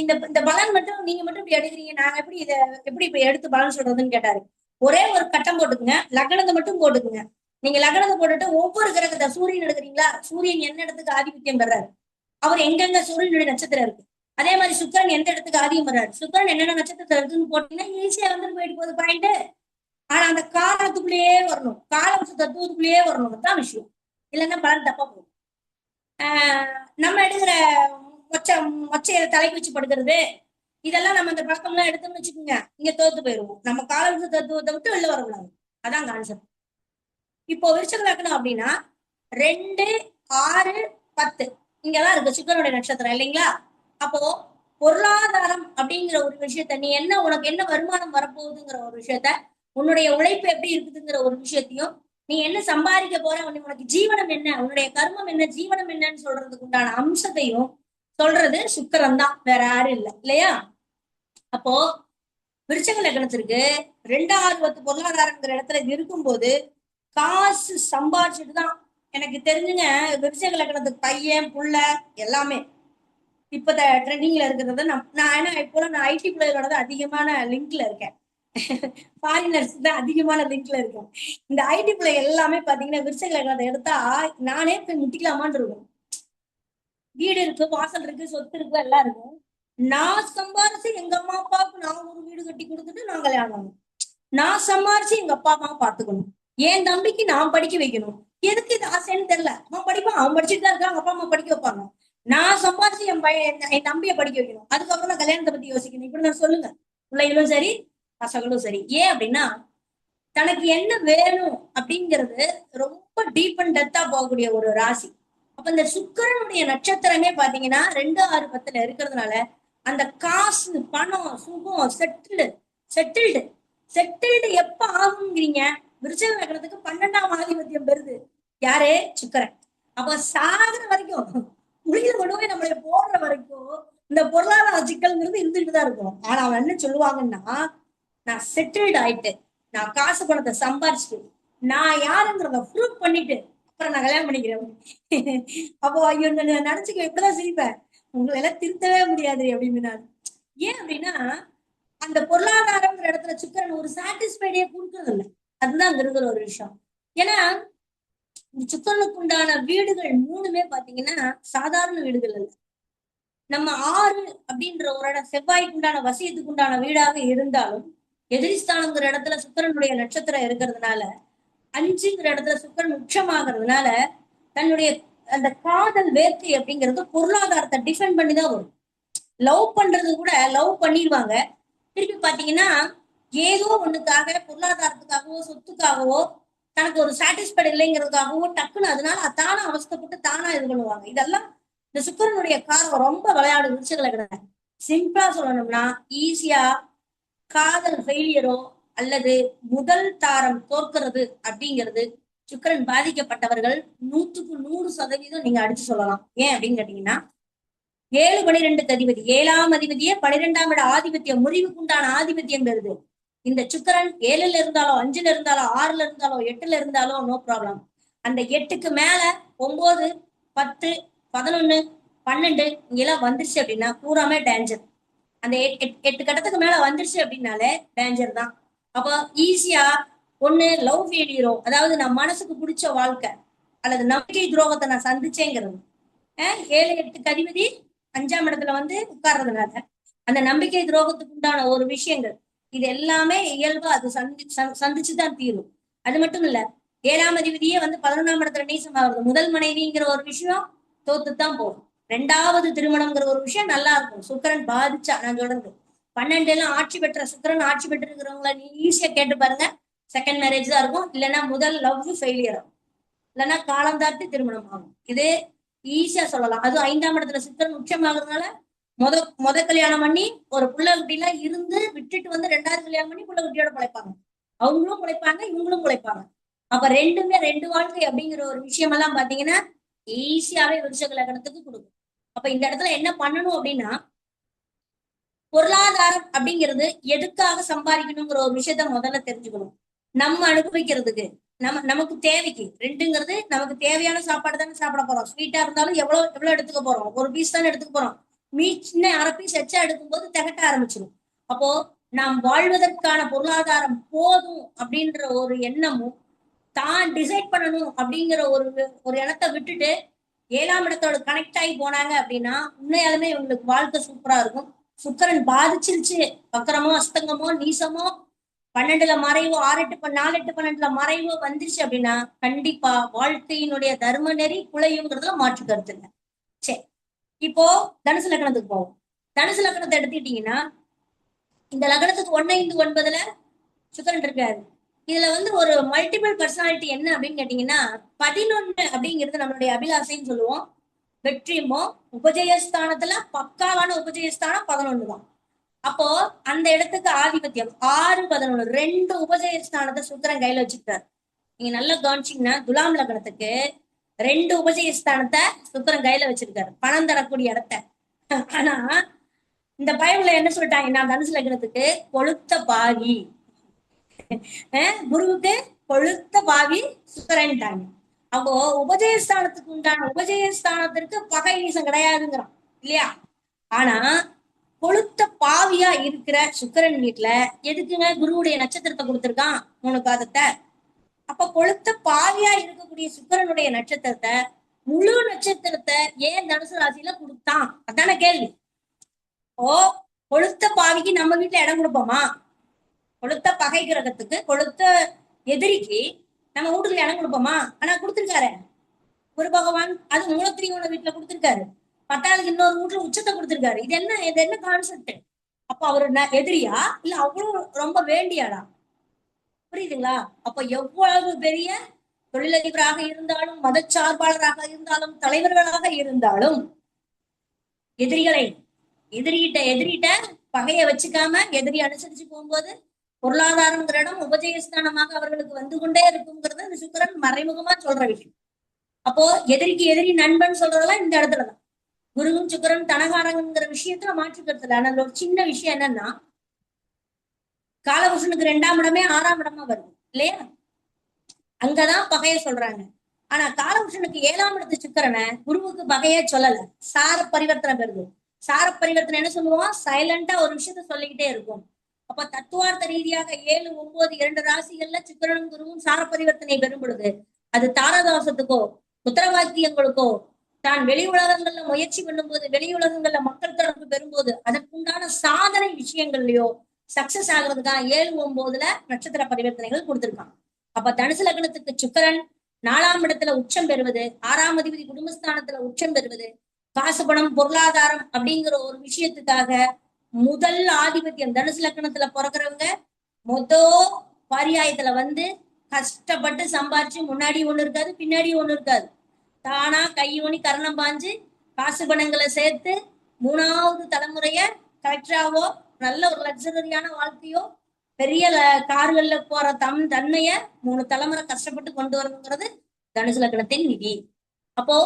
இந்த பலன் மட்டும் நீங்க மட்டும் இப்படி எடுக்கிறீங்க, நான் எப்படி இப்ப எடுத்து பலன் சொல்றதுன்னு கேட்டாரு. ஒரே ஒரு கட்டம் போட்டுக்குங்க, லக்னத்தை மட்டும் போட்டுக்குங்க. நீங்க லக்னத்தை போட்டுட்டு ஒவ்வொரு கிரகத்தை, சூரியன் எடுக்கிறீங்களா, சூரியன் என்ன இடத்துக்கு ஆதிபத்தியம் வர்றாரு, அவர் எங்கெங்க சூரியனுடைய நட்சத்திரம் இருக்கு, அதே மாதிரி சுக்கிரன் எந்த இடத்துக்கு ஆதியம் வர்றாரு, சுக்கிரன் என்னென்ன நட்சத்திரத்துல இருக்குன்னு போட்டீங்கன்னா ஈஸியா வந்துட்டு போயிட்டு போகுது பாயிண்ட். ஆனா அந்த காலத்துக்குள்ளேயே வரணும், காலவச தத்துவத்துக்குள்ளேயே வரணும் தான் விஷயம். இல்லைன்னா பலன் தப்பா போகும். நம்ம எடுக்கிற மொச்சைய தலைக்கு வச்சு படுக்கிறது, இதெல்லாம் நம்ம இந்த பழக்கம்லாம் எடுத்தோம்னு வச்சுக்கோங்க, இங்க தோத்து போயிருவோம். நம்ம காலவச தத்துவத்தை விட்டு வெளில வரக்கூடாது, அதான் கான்செப்ட். இப்போ விருச்சக லக்னம் அப்படின்னா 2, 6, 10 இங்கதான் இருக்கு சுக்கிரனுடைய நட்சத்திரம் இல்லைங்களா? அப்போ பொருளாதாரம் அப்படிங்கிற ஒரு விஷயத்த, நீ என்ன உனக்கு என்ன வருமானம் வரப்போகுதுங்கிற ஒரு விஷயத்த, உன்னுடைய உழைப்பு எப்படி இருக்குதுங்கிற ஒரு விஷயத்தையும், நீ என்ன சம்பாதிக்க போற, உனக்கு ஜீவனம் என்ன, உன்னுடைய கர்மம் என்ன, ஜீவனம் என்னன்னு சொல்றதுக்கு உண்டான அம்சத்தையும் சொல்றது சுக்கிரன் தான், வேற யாரும் இல்லை இல்லையா? அப்போ விருச்சக லக்னத்திற்கு 2, 6, 10 பொருளாதாரங்கிற இடத்துல இருக்கும்போது காசு சம்பாதிச்சுட்டு தான். எனக்கு தெரிஞ்சுங்க விருச்சக லக்னத்துக்கு பையன் புள்ள எல்லாமே இப்ப ட்ரெண்டிங்ல இருக்கிறது. நான் ஏன்னா இப்போ நான் ஐடி பிள்ளைகளோட தான் அதிகமான லிங்க்ல இருக்கேன், ஃபாரினர்ஸ் தான் அதிகமான லிங்க்ல இருக்கேன். இந்த ஐடி பிள்ளை எல்லாமே பாத்தீங்கன்னா விருச்சக லக்னத்தை எடுத்தா நானே போய் முட்டிக்கலாமான்னு இருக்கும். வீடு இருக்கு, வாசல் இருக்கு, சொத்து இருக்கு, எல்லாம் இருக்கும். நான் சம்பாரிச்சு எங்க அம்மா அப்பாவுக்கு நான் ஒரு வீடு கட்டி கொடுத்துட்டு நான் கல்யாணம், நான் சம்பாரிச்சு எங்க அப்பா அம்மா பாத்துக்கணும், என் தம்பிக்கு நான் படிக்க வைக்கணும், எதுக்கு இது ஆசைன்னு தெரியல. அவன் படிப்பான், அவன் படிச்சுட்டு தான் இருக்கான், அவங்க அப்பா அம்மா படிக்க வைப்பாங்க. நான் சம்பாதிச்சு என் பையன் என் தம்பியை படிக்க வைக்கணும், அதுக்கப்புறம் தான் கல்யாணத்தை பத்தி யோசிக்கணும். இப்படி நான் சொல்லுங்க, பிள்ளைகளும் சரி பசங்களும் சரி. ஏன் அப்படின்னா தனக்கு என்ன வேணும் அப்படிங்கிறது ரொம்ப டீப் அண்ட் டெப்தா போகக்கூடிய ஒரு ராசி. அப்ப இந்த சுக்கிரனுடைய நட்சத்திரமே பாத்தீங்கன்னா 2, 6, 10 இருக்கிறதுனால அந்த காசு, பணம், சுகம், செட்டில்டு எப்ப ஆகுங்கிறீங்க? விருச்சிக லக்னத்துக்கு 12ஆம் ஆதிபத்தியம் பெறுது யாரு? சுக்கிரன். அப்ப சாகுற வரைக்கும், முடிஞ்ச கொண்டு நம்மளை போடுற வரைக்கும் இந்த பொருளாதார சிக்கல்ங்கிறது இருந்துட்டு தான் இருக்கும். ஆனா அவன் என்ன சொல்லுவாங்கன்னா, நான் செட்டில்டு ஆயிட்டு, நான் காசு பணத்தை சம்பாரிச்சுட்டு, நான் யாருங்கிறத ப்ரூவ் பண்ணிட்டு அப்புறம் நான் கல்யாணம் பண்ணிக்கிறேன். அப்போ ஐயோ நினைச்சுக்க இப்படிதான் சிரிப்பேன், உங்களை எல்லாம் திருத்தவே முடியாது அப்படின்னு. நான் ஏன் அப்படின்னா அந்த பொருளாதாரம்ங்கிற இடத்துல சுக்கிரன் ஒரு சாட்டிஸ்ஃபைடே கொடுக்கறது இல்லை. அதுதான் அங்க இருக்கிற ஒரு விஷயம். ஏன்னா இந்த சுக்கிரனுக்கு உண்டான வீடுகள் 3மே பாத்தீங்கன்னா சாதாரண வீடுகள் அல்ல. நம்ம 6 அப்படின்ற ஒரு இடம் செவ்வாய்க்கு உண்டான வசியத்துக்கு உண்டான வீடாக இருந்தாலும், எதிரிஸ்தானங்கிற இடத்துல சுக்கிரனுடைய நட்சத்திரம் இருக்கிறதுனால, 5ங்கிற இடத்துல சுக்கிரன் உச்சமாகிறதுனால தன்னுடைய அந்த காதல் வேட்கை அப்படிங்கிறது பொருளாதாரத்தை டிஃபெண்ட் பண்ணி தான் வரும். லவ் பண்றது கூட லவ் பண்ணிடுவாங்க, திருப்பி பாத்தீங்கன்னா ஏதோ ஒண்ணுக்காக, பொருளாதாரத்துக்காகவோ சொத்துக்காகவோ, தனக்கு ஒரு சாட்டிஸ்ஃபைட் இல்லைங்கிறதுக்காகவோ டக்குன்னு அதனால தானா அவஸ்தைப்பட்டு தானா இது பண்ணுவாங்க. இதெல்லாம் இந்த சுக்கிரனுடைய காரம் ரொம்ப விளையாடு விருச்சிக லக்னம். சிம்பிளா சொல்லணும்னா ஈஸியா காதல் ஃபெயிலியரோ அல்லது முதல் தாரம் தோற்கிறது அப்படிங்கிறது சுக்கிரன் பாதிக்கப்பட்டவர்கள் 100க்கு 100% நீங்க அடிச்சு சொல்லலாம். ஏன் அப்படின்னு கேட்டீங்கன்னா 7, 12 அதிபதி, 7ஆம் அதிபதியே 12ஆம் இட ஆதிபத்தியம், முறிவுக்கு உண்டான ஆதிபத்தியம் பெறுது. இந்த சுக்கிரன் 7ல இருந்தாலோ 5ல இருந்தாலோ 6ல இருந்தாலோ 8ல இருந்தாலோ நோ ப்ராப்ளம். அந்த 8க்கு மேல 9, 10, 11, 12 இங்கெல்லாம் வந்துருச்சு அப்படின்னா பூராமே டேஞ்சர். அந்த 8 கட்டத்துக்கு மேல வந்துருச்சு அப்படின்னாலே டேஞ்சர் தான். அப்போ ஈஸியா ஒண்ணு லவ் ஃபெயிலியரோ, அதாவது நான் மனசுக்கு பிடிச்ச வாழ்க்கை, அல்லது நம்பிக்கை துரோகத்தை நான் சந்திச்சேங்கிறது. 7, 8க்கு அதிபதி 5ஆம் இடத்துல வந்து உட்கார்றதுனால அந்த நம்பிக்கை துரோகத்துக்கு உண்டான ஒரு விஷயங்கள் இது எல்லாமே இயல்பா அது சந்திச்சுதான் தீரும். அது மட்டும் இல்ல, 7ஆம் அதிபதியே வந்து 11ஆம் இடத்துல நீசமாகிறது. முதல் மனைவிங்கிற ஒரு விஷயம் தோத்துத்தான் போகும். 2வது திருமணம்ங்கிற ஒரு விஷயம் நல்லா இருக்கும் சுக்கிரன் பாதிச்சா. நான் சொல்றது 12 எல்லாம் ஆட்சி பெற்ற சுக்கிரன் ஆட்சி பெற்றிருக்கிறவங்கள நீ ஈஸியா கேட்டு பாருங்க, செகண்ட் மேரேஜ் தான் இருக்கும், இல்லைன்னா முதல் லவ் ஃபெயிலியர் ஆகும், இல்லைன்னா காலம் தாட்டி திருமணம் ஆகும். இது ஈஸியா சொல்லலாம். அதுவும் 5ஆம் இடத்துல சுக்கிரன் உச்சமாகிறதுனால முத கல்யாணம் பண்ணி ஒரு புள்ள குட்டிலாம் இருந்து விட்டுட்டு வந்து 2வது கல்யாணம் பண்ணி புள்ள குட்டியோட பிழைப்பாங்க. அவங்களும் பிழைப்பாங்க, இவங்களும் பிழைப்பாங்க. அப்ப ரெண்டுமே 2 வாழ்க்கை அப்படிங்கிற ஒரு விஷயம் எல்லாம் பாத்தீங்கன்னா ஈஸியாவே விருச்சிக லக்னத்துக்கு கொடுக்கும். அப்ப இந்த இடத்துல என்ன பண்ணணும் அப்படின்னா, பொருளாதாரம் அப்படிங்கிறது எதுக்காக சம்பாதிக்கணுங்கிற ஒரு விஷயத்த முதல்ல தெரிஞ்சுக்கணும். நம்ம அனுபவிக்கிறதுக்கு, நமக்கு தேவைக்கு 2ங்கிறது நமக்கு தேவையான சாப்பாடு தானே சாப்பிட போறோம். ஸ்வீட்டா இருந்தாலும் எவ்வளவு எடுத்துக்க போறோம்? ஒரு பீஸ் தானே எடுத்துக்க போறோம். சின்ன அரை பீஸ் எச்சா எடுக்கும் போது திகட்ட ஆரம்பிச்சிடும். அப்போ நாம் வாழ்வதற்கான பொருளாதாரம் போதும் அப்படின்ற ஒரு எண்ணமும், தான் டிசைட் பண்ணணும் அப்படிங்கிற ஒரு இடத்தை விட்டுட்டு 7ஆம் இடத்தோட கனெக்ட் ஆகி போனாங்க அப்படின்னா உண்மையாலுமே இவங்களுக்கு வாழ்க்கை சூப்பரா இருக்கும். சுக்கிரன் பாதிச்சிருச்சு, வக்கரமோ அஸ்தங்கமோ நீசமோ 12ல மறைவோ 6, 8, 4, 8, 12ல மறைவோ வந்துருச்சு அப்படின்னா கண்டிப்பா வாழ்க்கையினுடைய தர்ம நெறி குலையுங்கிறதுல மாற்று கருத்து இல்லை. சரி, இப்போ தனுசு லக்னத்துக்கு போவோம். தனுசு லக்னத்தை எடுத்துக்கிட்டீங்கன்னா இந்த லக்னத்துக்கு 1, 5, 9ல சுக்கிரன் இருக்காரு. இதுல வந்து ஒரு மல்டிபிள் பர்சனாலிட்டி என்ன அப்படின்னு கேட்டீங்கன்னா 11 அப்படிங்கிறது நம்மளுடைய அபிலாசைன்னு சொல்லுவோம். வெற்றிமோ உபஜயஸ்தானத்துல பக்காவான உபஜயஸ்தானம் 11 தான். அப்போ அந்த இடத்துக்கு ஆதிபத்தியம் 6, 11 2 உபஜயஸ்தானத்தை சுக்கிரன் கையில வச்சுக்கிட்டாரு. நீங்க நல்லா கவனிச்சீங்கன்னா துலாம் லக்னத்துக்கு 2 உபஜயஸ்தானத்தை சுக்கிரன் கையில வச்சிருக்காரு, பணம் தரக்கூடிய இடத்த. ஆனா இந்த பயவுல என்ன சொல்லிட்டாங்க, நான் தனுசு லக்னத்துக்கு கொளுத்த பாவி, குருவுக்கு கொளுத்த பாவி சுக்கிரன்ட்டாங்க. அப்போ உபஜயஸ்தானத்துக்கு உண்டான உபஜயஸ்தானத்திற்கு பகை நீசம் கிடையாதுங்கிறான் இல்லையா? ஆனா கொளுத்த பாவியா இருக்கிற சுக்கிரன் வீட்டுல எதுக்குங்க குருவுடைய நட்சத்திரத்தை கொடுத்திருக்கான்? 3 பாதத்தை. அப்ப கொளுத்த பாவியா இருக்கக்கூடிய சுக்கிரனுடைய நட்சத்திரத்தை, முழு நட்சத்திரத்தை ஏன் தனுசு ராசியில கொடுத்தான்? அதான கேள்வி. ஓ, கொளுத்த பாவிக்கு நம்ம வீட்டுல இடம் கொடுப்போமா? கொளுத்த பகை கிரகத்துக்கு, கொளுத்த எதிரிக்கு நம்ம வீட்டுல இடம் கொடுப்போமா? ஆனா கொடுத்திருக்காரு குரு பகவான். அது மூலத்திரியோட வீட்டுல கொடுத்திருக்காரு. பத்தாவதுக்கு இன்னொரு வீட்டுல உச்சத்தை கொடுத்திருக்காரு. இது என்ன கான்செப்ட்? அப்ப அவரு எதிரியா இல்ல அவ்வளவு ரொம்ப வேண்டியாளா? புரியுதுங்களா? அப்ப எவ்வளவு பெரிய தொழிலதிபராக இருந்தாலும், மதச்சார்பாளராக இருந்தாலும், தலைவர்களாக இருந்தாலும் எதிரிகிட்ட பகைய வச்சுக்காம எதிரி அனுசரிச்சு போகும்போது பொருளாதாரம்ங்கிற இடம் உபஜயஸ்தானமாக அவர்களுக்கு வந்து கொண்டே இருக்குங்கிறது இந்த சுக்கிரன் மறைமுகமா சொல்ற விஷயம். அப்போ எதிரிக்கு எதிரி நண்பன் சொல்றதெல்லாம் இந்த இடத்துலதான். குருவும் சுக்கிரன் தனகாரங்கிற விஷயத்துல மாற்றுக்கிறதுல. ஆனா ஒரு சின்ன விஷயம் என்னன்னா, காலபுருஷனுக்கு 2ஆம் இடமே 6ஆம் இடமா வருது இல்லையா? அங்கதான் பகைய சொல்றாங்க. ஆனா காலபுருஷனுக்கு 7ஆம் இடத்து சுக்கிரனை குருவுக்கு பகைய சொல்லல. சார பரிவர்த்தனை பெறுது. சார பரிவர்த்தனை என்ன சொல்லுவோம்? சைலண்டா ஒரு விஷயத்த சொல்லிக்கிட்டே இருக்கும். அப்ப தத்துவார்த்த ரீதியாக 7, 9 2 ராசிகள்ல சுக்கிரனும் குருவும் சார பரிவர்த்தனை பெறும் பொழுது அது தாரதாசத்துக்கோ உத்தரவாக்கியங்களுக்கோ தான் வெளி உலகங்கள்ல முயற்சி பண்ணும்போது, வெளி உலகங்கள்ல மக்கள் தொடர்பு பெறும்போது அதற்குண்டான சாதனை விஷயங்கள்லயோ சக்சஸ் ஆகுறதுக்காக 7, 9ல நட்சத்திர பரிவர்த்தனைகள் கொடுத்திருக்காங்க. அப்ப தனுசு லக்னத்துக்கு சுக்கிரன் 4ஆம் இடத்துல உச்சம் பெறுவது, 6ஆம் அதிபதி குடும்பஸ்தானத்துல உச்சம் பெறுவது, காசு பணம் பொருளாதாரம் அப்படிங்கிற ஒரு விஷயத்துக்காக முதல் ஆதிபத்தியம் தனுசு லக்னத்துல பிறக்கிறவங்க பரியாயத்துல வந்து கஷ்டப்பட்டு சம்பாரிச்சு முன்னாடி ஒண்ணு இருக்காது, பின்னாடி ஒண்ணு இருக்காது. தானா கையோனி கரணம் பாஞ்சு காசு பணங்களை சேர்த்து 3வது தலைமுறைய கலெக்டராவோ நல்ல ஒரு லக்ஸரியான வாழ்க்கையோ பெரிய கார்கள்ல போற தன்மைய 3 தலைமுறை கஷ்டப்பட்டு கொண்டு வரணுங்கிறது தனுசு லக்னத்தின் விதி. அப்போ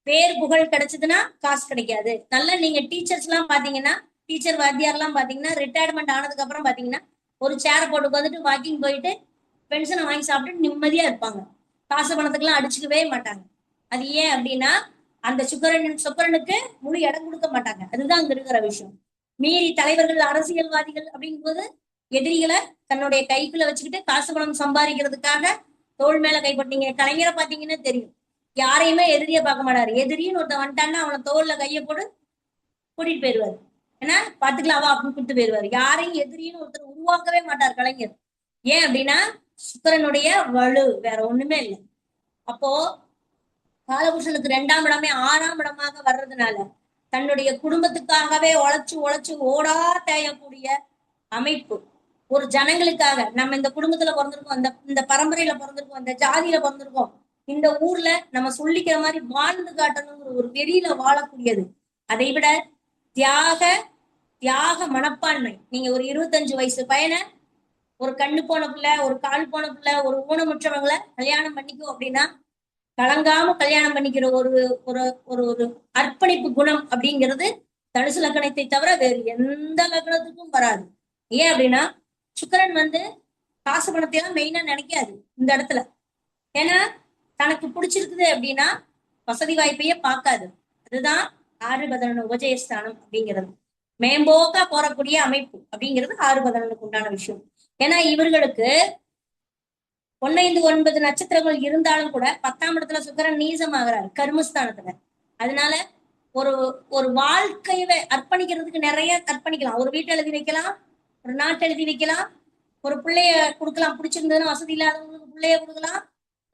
பேர் புகழ் கிடைச்சதுன்னா காசு கிடைக்காது. நல்ல நீங்க டீச்சர்ஸ் எல்லாம் பாத்தீங்கன்னா, டீச்சர் வாத்தியார் எல்லாம் பாத்தீங்கன்னா ரிட்டையர்மெண்ட் ஆனதுக்கு அப்புறம் பாத்தீங்கன்னா ஒரு சேரை போட்டு உட்காந்துட்டு வாக்கிங் போயிட்டு பென்ஷனை வாங்கி சாப்பிட்டு நிம்மதியா இருப்பாங்க. காசு பணத்துக்கு எல்லாம் அடிச்சுக்கவே மாட்டாங்க. அது ஏன் அப்படின்னா அந்த சுக்கிரனுக்கு முழு இடம் கொடுக்க மாட்டாங்க. அதுதான் அங்க இருக்கிற விஷயம். மீறி தலைவர்கள் அரசியல்வாதிகள் அப்படிங்கும்போது எதிரிகளை தன்னுடைய கைக்குள்ள வச்சுக்கிட்டு காசு பணம் சம்பாதிக்கிறதுக்காக தோல் மேல கைப்பட்டீங்க. கலைஞரை பாத்தீங்கன்னா தெரியும், யாரையுமே எதிரியா பார்க்க மாட்டாரு. எதிரின்னு ஒருத்தன் வந்துட்டான்னா அவனை தோல்ல கைய போட்டு கூட்டிட்டு போயிருவாரு. ஏன்னா பாத்துக்கலாம் வா அப்படின்னு கூட்டிட்டு போயிருவாரு. யாரையும் எதிரின்னு ஒருத்தர் உருவாக்கவே மாட்டார் கலைஞர். ஏன் அப்படின்னா சுக்கிரனுடைய வலு, வேற ஒண்ணுமே இல்லை. அப்போ காலபுருஷனுக்கு 2ஆம் இடமே 6ஆம் இடமாக வர்றதுனால தன்னுடைய குடும்பத்துக்காகவே உழைச்சு ஓடா தேயக்கூடிய அமைப்பு. ஒரு ஜனங்களுக்காக நம்ம இந்த குடும்பத்துல பிறந்திருக்கோம், இந்த பரம்பரையில பிறந்திருக்கோம், இந்த ஜாதியில பிறந்திருக்கோம், இந்த ஊர்ல நம்ம சொல்லிக்கிற மாதிரி வாழ்ந்து காட்டணுங்கிற ஒரு வெறியில வாழக்கூடியது. அதை விட தியாக மனப்பான்மை. நீங்க ஒரு 25 வயசு பையனை, ஒரு கண்ணு போன பிள்ளை, ஒரு கால் போன பிள்ளை, ஒரு ஊனமுற்றவங்களை கல்யாணம் பண்ணிக்கோ அப்படின்னா கலங்காம கல்யாணம் பண்ணிக்கிற ஒரு ஒரு ஒரு ஒரு அர்ப்பணிப்பு குணம் அப்படிங்கிறது தனுசு லக்னத்தை தவிர வேறு எந்த லக்னத்துக்கும் வராது. ஏன் அப்படின்னா சுக்கிரன் வந்து காசு பணத்தை எல்லாம் மெயினா நினைக்காது இந்த இடத்துல. ஏன்னா தனக்கு பிடிச்சிருக்குது அப்படின்னா வசதி வாய்ப்பையே பார்க்காது. அதுதான் 6-11 உபஜயஸ்தானம் அப்படிங்கிறது. மேம்போக்கா போறக்கூடிய அமைப்பு அப்படிங்கிறது 6-11க்கு உண்டான விஷயம். ஏன்னா இவர்களுக்கு 1-5-9 நட்சத்திரங்கள் இருந்தாலும் கூட 10ஆம் இடத்துல சுக்கிரன் நீசமாகிறார் கர்மஸ்தானத்துல. அதனால ஒரு ஒரு வாழ்க்கையவே அர்ப்பணிக்கிறதுக்கு நிறைய அர்ப்பணிக்கலாம். ஒரு வீட்டை எழுதி வைக்கலாம், ஒரு நாட்டை எழுதி வைக்கலாம், ஒரு பிள்ளைய கொடுக்கலாம், பிடிச்சிருந்ததுன்னா வசதி இல்லாதவங்களுக்கு பிள்ளைய கொடுக்கலாம்,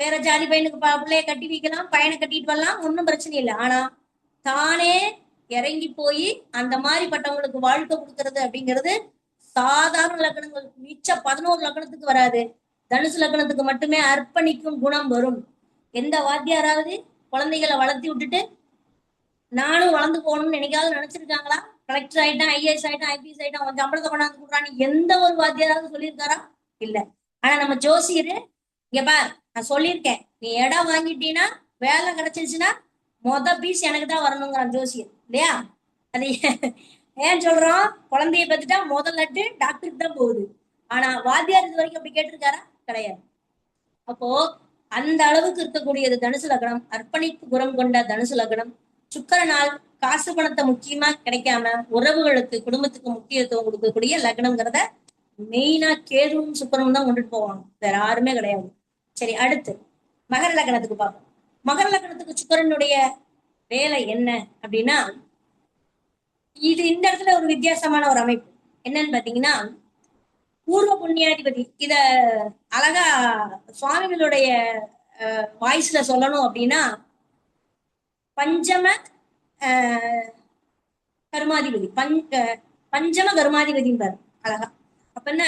வேற ஜாதி பையனுக்கு பிள்ளைய கட்டி வைக்கலாம், பையனை கட்டிட்டு வரலாம், ஒன்றும் பிரச்சனை இல்லை. ஆனா தானே இறங்கி போய் அந்த மாதிரிப்பட்டவங்களுக்கு வாழ்க்கை கொடுக்கறது அப்படிங்கிறது சாதாரண லக்னங்கள் மிச்ச 11 லக்னத்துக்கு வராது. தனுசு லக்னத்துக்கு மட்டுமே அர்ப்பணிக்கும் குணம் வரும். எந்த வாத்தியாராவது குழந்தைகளை வளர்த்தி விட்டுட்டு நானும் வளர்ந்து போகணும்னு என்னைக்காவது நினைச்சிருக்காங்களா? கலெக்டர் ஆயிட்டான், ஐஏஎஸ் ஆயிட்டான், ஐபிஎஸ் ஆயிட்டான், அவன் சம்பளத்தை கொண்டாந்து கொடுறான்னு எந்த ஒரு வாத்தியாராவது சொல்லியிருக்காரா? இல்ல. ஆனா நம்ம ஜோசியரு இங்க பார், நான் சொல்லியிருக்கேன், நீ இடம் வாங்கிட்டீங்கன்னா வேலை கிடைச்சிருச்சுன்னா பீஸ் எனக்கு தான் வரணுங்கிறான் ஜோசியர் இல்லையா? அது ஏன் சொல்றோம்? குழந்தைய பத்துட்டா லட்டு டாக்டருக்கு தான் போகுது. ஆனா வாத்தியார் இது வரைக்கும் அப்படி கேட்டிருக்காரா? கிடையாது. அப்போ அந்த அளவுக்கு இருக்கக்கூடியது தனுசு லக்னம். அர்ப்பணிப்பு குணம் கொண்ட தனுசு லக்னம். சுக்கிரனால் காசு பணத்தை முக்கியமா கிடைக்காம உறவுகளுக்கு குடும்பத்துக்கு முக்கியத்துவம் கொடுக்கக்கூடிய லக்னம்ங்கிறத மெயினா கேதுவும் சுக்கிரனும் தான் கொண்டுட்டு போவாங்க, வேற யாருமே கிடையாது. சரி, அடுத்து மகர லக்னத்துக்கு பார்ப்போம். மகர லக்னத்துக்கு சுக்கிரனுடைய வேலை என்ன அப்படின்னா, இது இந்த இடத்துல ஒரு வித்தியாசமான ஒரு அமைப்பு. என்னன்னு பாத்தீங்கன்னா, பூர்வ புண்ணியாதிபதி. இத அழகா சுவாமிகளுடைய வாய்ஸ்ல சொல்லணும் அப்படின்னா, பஞ்சம கர்மாதிபதி, பஞ்சம கர்மாதிபதிம்பார் அழகா. அப்ப என்ன,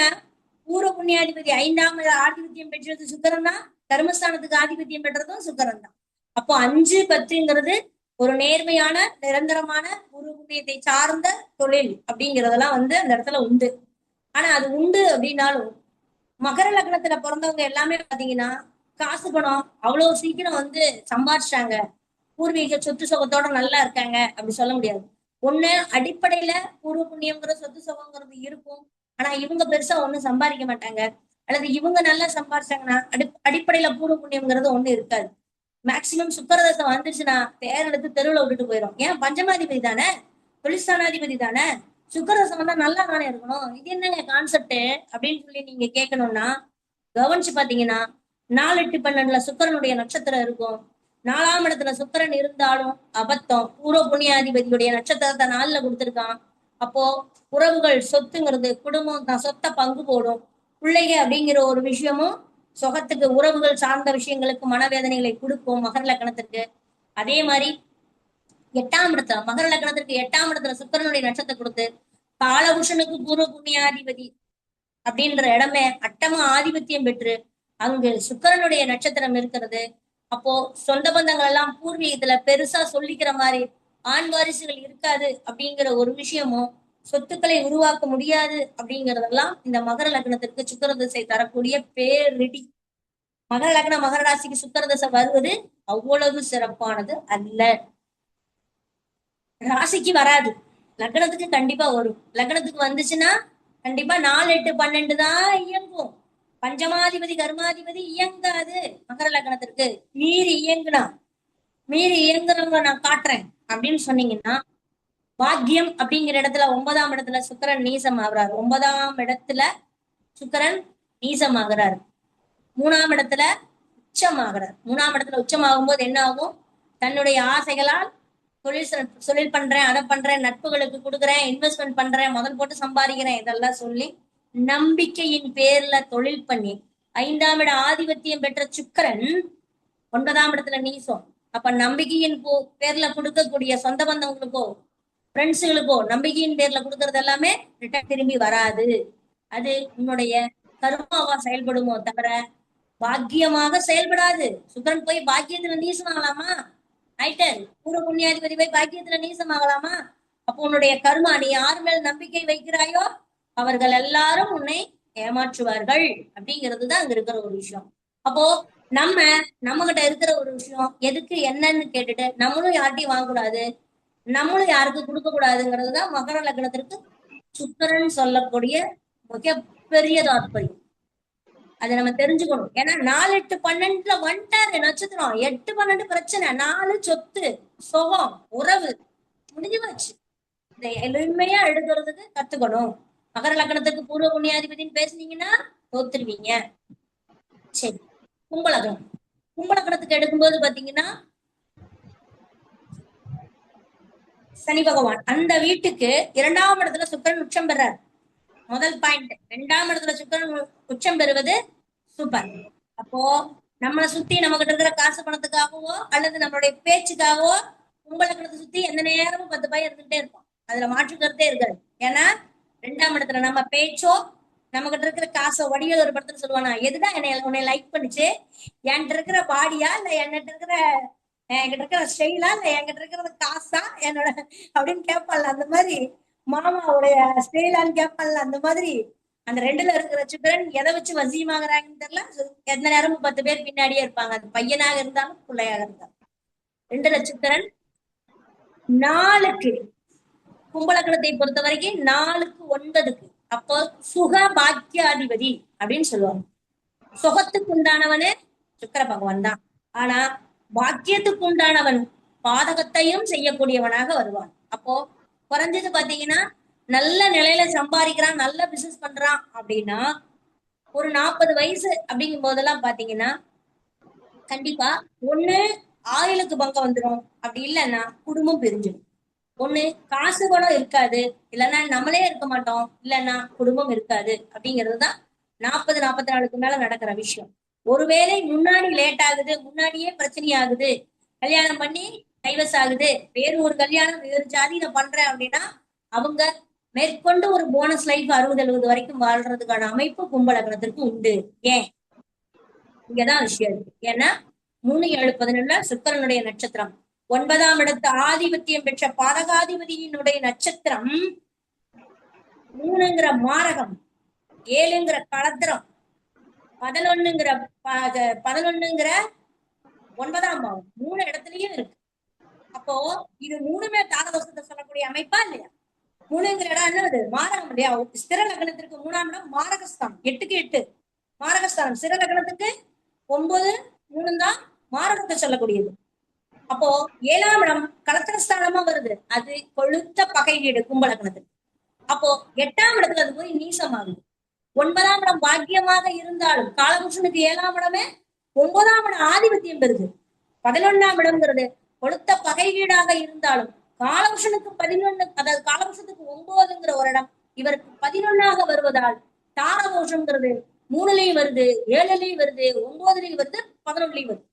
பூர்வ புண்ணியாதிபதி 5ஆம் ஆதிபத்தியம் பெற்றது சுக்கிரன் தான், கர்மஸ்தானத்துக்கு ஆதிபத்தியம் பெற்றதும் சுக்கிரன் தான். அப்போ 5, 10ங்கிறது ஒரு நேர்மையான நிரந்தரமான பூர்வ புண்ணியத்தை சார்ந்த தொழில் அப்படிங்கறதெல்லாம் அந்த இடத்துல உண்டு. ஆனா அது உண்டு அப்படின்னாலும் மகர லக்னத்துல பிறந்தவங்க எல்லாமே பாத்தீங்கன்னா காசு பணம் அவ்வளவு சீக்கிரம் சம்பாதிச்சாங்க, பூர்வீக சொத்து சுகத்தோட நல்லா இருக்காங்க அப்படி சொல்ல முடியாது. ஒண்ணு அடிப்படையில பூர்வ புண்ணியம்ங்கிற சொத்து சுகங்கிறது இருக்கும், ஆனா இவங்க பெருசா ஒண்ணும் சம்பாதிக்க மாட்டாங்க. அல்லது இவங்க நல்லா சம்பாதிச்சாங்கன்னா அடிப்படையில பூர்வ புண்ணியம்ங்கிறது ஒண்ணு இருக்காது. மேக்சிமம் சுக்கரதசை வந்துச்சுன்னா தேர் எடுத்து தெருவுல விட்டுட்டு போயிடும். ஏன், பஞ்சமாதிபதி தானே, தொழிற்சானாதிபதி தானே, சுக்கரதசை வந்தா நல்லா தானே இருக்கணும். இது என்னங்க கான்செப்ட் அப்படின்னு சொல்லி நீங்க கேட்கணும்னா கவனிச்சு பாத்தீங்கன்னா 4, 8, 12 சுக்கரனுடைய நட்சத்திரம் இருக்கும். 4ஆம் இடத்துல சுக்கிரன் இருந்தாலும் அபத்தம். பூர்வ புண்ணியாதிபதியுடைய நட்சத்திரத்தை 4ல கொடுத்திருக்கான். அப்போ உறவுகள், சொத்துங்கிறது, குடும்பம் தான் சொத்தை பங்கு போடும். பிள்ளைங்க அப்படிங்கிற ஒரு விஷயமும் சொகத்துக்கு, உறவுகள் சார்ந்த விஷயங்களுக்கு மனவேதனைகளை கொடுக்கும் மகர லக்னத்திற்கு. அதே மாதிரி 8ஆம் இடத்துல, மகர லக்னத்திற்கு 8ஆம் இடத்துல சுக்கிரனுடைய நட்சத்திரம் கொடுத்து காலபுருஷனுக்கு பூர்வ புண்ணியாதிபதி அப்படின்ற இடமே அட்டம ஆதிபத்தியம் பெற்று அங்கு சுக்கிரனுடைய நட்சத்திரம் இருக்கிறது. அப்போ சொந்த பந்தங்கள் எல்லாம் பூர்வீகத்துல பெருசா சொல்லிக்கிற மாதிரி ஆண் வாரிசுகள் இருக்காது அப்படிங்கிற ஒரு விஷயமும், சொத்துக்களை உருவாக்க முடியாது அப்படிங்கறதெல்லாம் இந்த மகர லக்னத்திற்கு சுக்கிர திசை தரக்கூடிய பேரிடி. மகர லக்னம் மகர ராசிக்கு சுக்கிர திசை வருவது அவ்வளவு சிறப்பானது அல்ல. ராசிக்கு வராது, லக்னத்துக்கு கண்டிப்பா வரும். லக்னத்துக்கு வந்துச்சுன்னா கண்டிப்பா 4, 8, 12 தான் இயங்கும். பஞ்சமாதிபதி கர்மாதிபதி இயங்காது. மகர லக்னத்திற்கு மீறி இயங்குறவங்க நான் காட்டுறேன் அப்படின்னு சொன்னீங்கன்னா, பாக்கியம் அப்படிங்கிற இடத்துல 9ஆம் இடத்துல சுக்கிரன் நீசம் ஆகுறாரு. 9ஆம் இடத்துல சுக்கிரன் நீசம் ஆகுறாரு. 3ஆம் இடத்துல உச்சம் ஆகுறாரு. 3ஆம் இடத்துல உச்சம் ஆகும்போது என்ன ஆகும், தன்னுடைய ஆசைகளால் தொழில் பண்றேன், அதை பண்றேன், நட்புகளுக்கு கொடுக்குறேன், இன்வெஸ்ட்மெண்ட் பண்றேன், முதல் போட்டு சம்பாதிக்கிறேன், இதெல்லாம் சொல்லி நம்பிக்கையின் பேர்ல தொழில் பண்ணி 5ஆம் இட ஆதிபத்தியம் பெற்ற சுக்கிரன் 9ஆம் இடத்துல நீசம். அப்ப நம்பிக்கையின் பேர்ல கொடுக்கக்கூடிய சொந்த பந்தங்களுக்கோ ஃப்ரெண்ட்ஸுகளுக்கோ நம்பிக்கையின் பேர்ல கொடுக்கறது எல்லாமே ரிட்டர்ன் திரும்பி வராது. அது உன்னுடைய கர்மாவா செயல்படுமோ தவிர பாக்கியமாக செயல்படாது. சுக்கிரன் போய் பாக்கியத்துல நீசமாகலாமா? ரைட்டர், பூர்வ புண்ணியாதிபதி போய் பாக்கியத்துல நீசமாகலாமா? அப்போ உன்னுடைய கர்மா, நீ யார் மேல் நம்பிக்கை வைக்கிறாயோ அவர்கள் எல்லாரும் உன்னை ஏமாற்றுவார்கள் அப்படிங்கிறதுதான் அங்க இருக்கிற ஒரு விஷயம். அப்போ நம்ம கிட்ட இருக்கிற ஒரு விஷயம் எதுக்கு என்னன்னு கேட்டுட்டு நம்மளும் யார்ட்டையும் வாங்கக்கூடாது, நம்மளும் யாருக்கு கொடுக்க கூடாதுங்கிறதுதான் மகர லக்னத்திற்கு சுக்கிரன் சொல்லக்கூடிய மிகப்பெரிய தாத்பரியம். அதை நம்ம தெரிஞ்சுக்கணும். ஏன்னா 4, 8, 12 வந்துட்டாரு நட்சத்திரம். 8, 12 பிரச்சனை, 4 சொத்து சுகம் உறவு முடிஞ்சு போச்சு. இதை எளிமையா எடுக்கிறதுக்கு கத்துக்கணும். மகர லக்னத்துக்கு பூர்வ புண்ணியாதிபதினு பேசுனீங்கன்னா தோத்துருவீங்க. சரி, கும்பலக்னத்துக்கு எடுக்கும்போது பாத்தீங்கன்னா சனி பகவான் அந்த வீட்டுக்கு 2ஆம் இடத்துல சுக்கிரன் உச்சம் பெறார். முதல் பாயிண்ட். 2ஆம் இடத்துல சுக்கிரன் உச்சம் பெறுவது சூப்பர். அப்போ நம்மளை சுத்தி நம்ம கிட்ட இருக்கிற காசு பணத்துக்காகவோ அல்லது நம்மளுடைய பேச்சுக்காகவோ கும்பலக்னத்தை சுத்தி எந்த நேரமும் 10 பையன் இருந்துகிட்டே இருக்கும். அதுல மாற்று கருத்தே இருக்காது. ஏன்னா 2ஆம் இடத்துல நம்ம பேச்சோ நம்ம கிட்ட இருக்கிற காசோ, வடிவேல் ஒரு படத்துல சொல்லுவானா, எதுதான் உன்னை லைக் பண்ணுச்சு, என்கிட்ட இருக்கிற பாடியா இல்ல என்கிட்ட இருக்கிற ஸ்டைலா இல்ல என்கிட்ட இருக்கிறது காசா என்னோட அப்படின்னு கேட்பான்ல. அந்த மாதிரி மாமாவுடைய ஸ்டைலான்னு கேட்பான்ல. அந்த மாதிரி அந்த 2ல இருக்கிற சுக்கிரன் எதை வச்சு வசியமாகறாங்கன்னு தெரியல. எந்த நேரமும் 10 பேர் பின்னாடியே இருப்பாங்க. அது பையனாக இருந்தாலும் பிள்ளையாக இருந்தாலும். 2ல சுக்கிரன் 4க்கு கும்பலக்னத்தை பொறுத்த வரைக்கும் 4க்கு 9க்கு அப்போ சுக பாக்கியாதிபதி அப்படின்னு சொல்லுவாங்க. சுகத்துக்கு உண்டானவனு சுக்கிர பகவான் தான். ஆனா பாக்கியத்துக்கு உண்டானவன் பாதகத்தையும் செய்யக்கூடியவனாக வருவான். அப்போ குறைஞ்சது பாத்தீங்கன்னா நல்ல நிலையில சம்பாதிக்கிறான், நல்ல பிசினஸ் பண்றான் அப்படின்னா ஒரு 40 வயசு அப்படிங்கும் போதெல்லாம் பாத்தீங்கன்னா கண்டிப்பா ஒண்ணு ஆயுளுக்கு பங்கம் வந்துடும், அப்படி இல்லைன்னா குடும்பம் பிரிஞ்சிடும். ஒண்ணு காசு பணம் இருக்காது, இல்லைன்னா நம்மளே இருக்க மாட்டோம், இல்லைன்னா குடும்பம் இருக்காது. அப்படிங்கிறதுதான் 40-44க்கு மேல நடக்கிற விஷயம். ஒருவேளை முன்னாடி லேட் ஆகுது, முன்னாடியே பிரச்சனை ஆகுது, கல்யாணம் பண்ணி டைவர்ஸ் ஆகுது, வேறு ஒரு கல்யாணம் வேறு ஜாதியில பண்றேன் அப்படின்னா அவங்க மேற்கொண்டு ஒரு போனஸ் லைஃப் 60-70 வரைக்கும் வாழ்றதுக்கான அமைப்பு கும்பலக்னத்திற்கு உண்டு. ஏன்? இங்கதான் விஷயம் இருக்கு. ஏன்னா 3-7-11 சுக்கிரனுடைய நட்சத்திரம், 9ஆம் இடத்து ஆதிபத்தியம் பெற்ற பாதகாதிபதியினுடைய நட்சத்திரம், 3ங்கிற மாரகம், 7ங்கிற களத்திரம், 11ங்கிற 9ஆம் பாவம் 3 இடத்துலயும் இருக்கு. அப்போ இது 3மே தாரதோஷத்தை சொல்லக்கூடிய அமைப்பா இல்லையா? 3ங்கிற இடம் என்னது? மாரகம் இல்லையா? ஸ்திர லக்னத்திற்கு 3ஆம் இடம் மாரகஸ்தானம், 8க்கு 8 மாரகஸ்தானம். ஸ்திர லக்னத்துக்கு 9 3 தான் மாரகத்தை சொல்லக்கூடியது. அப்போ 7ஆம் இடம் கலத்திரஸ்தானமா வருது, அது கொழுத்த பகை வீடு கும்பலக்னத்துக்கு. அப்போ 8ஆம் இடத்துல அது போய் நீசமாகுது. 9ஆம் இடம் பாக்கியமாக இருந்தாலும் காலபுருஷனுக்கு 7ஆம் இடமே 9ஆம் இடம் ஆதிபத்தியம் பெறுது. 11ஆம் இடம்ங்கிறது கொழுத்த பகை வீடாக இருந்தாலும் காலபுருஷனுக்கு 11, அதாவது காலபுருஷத்துக்கு 9ங்கிற ஒரு இடம் இவருக்கு 11ஆக வருவதால் தாரதோஷம்ங்கிறது 3லயும் வருது, 7லயும் வருது, 9லயும் வருது, 11லயும் வருது.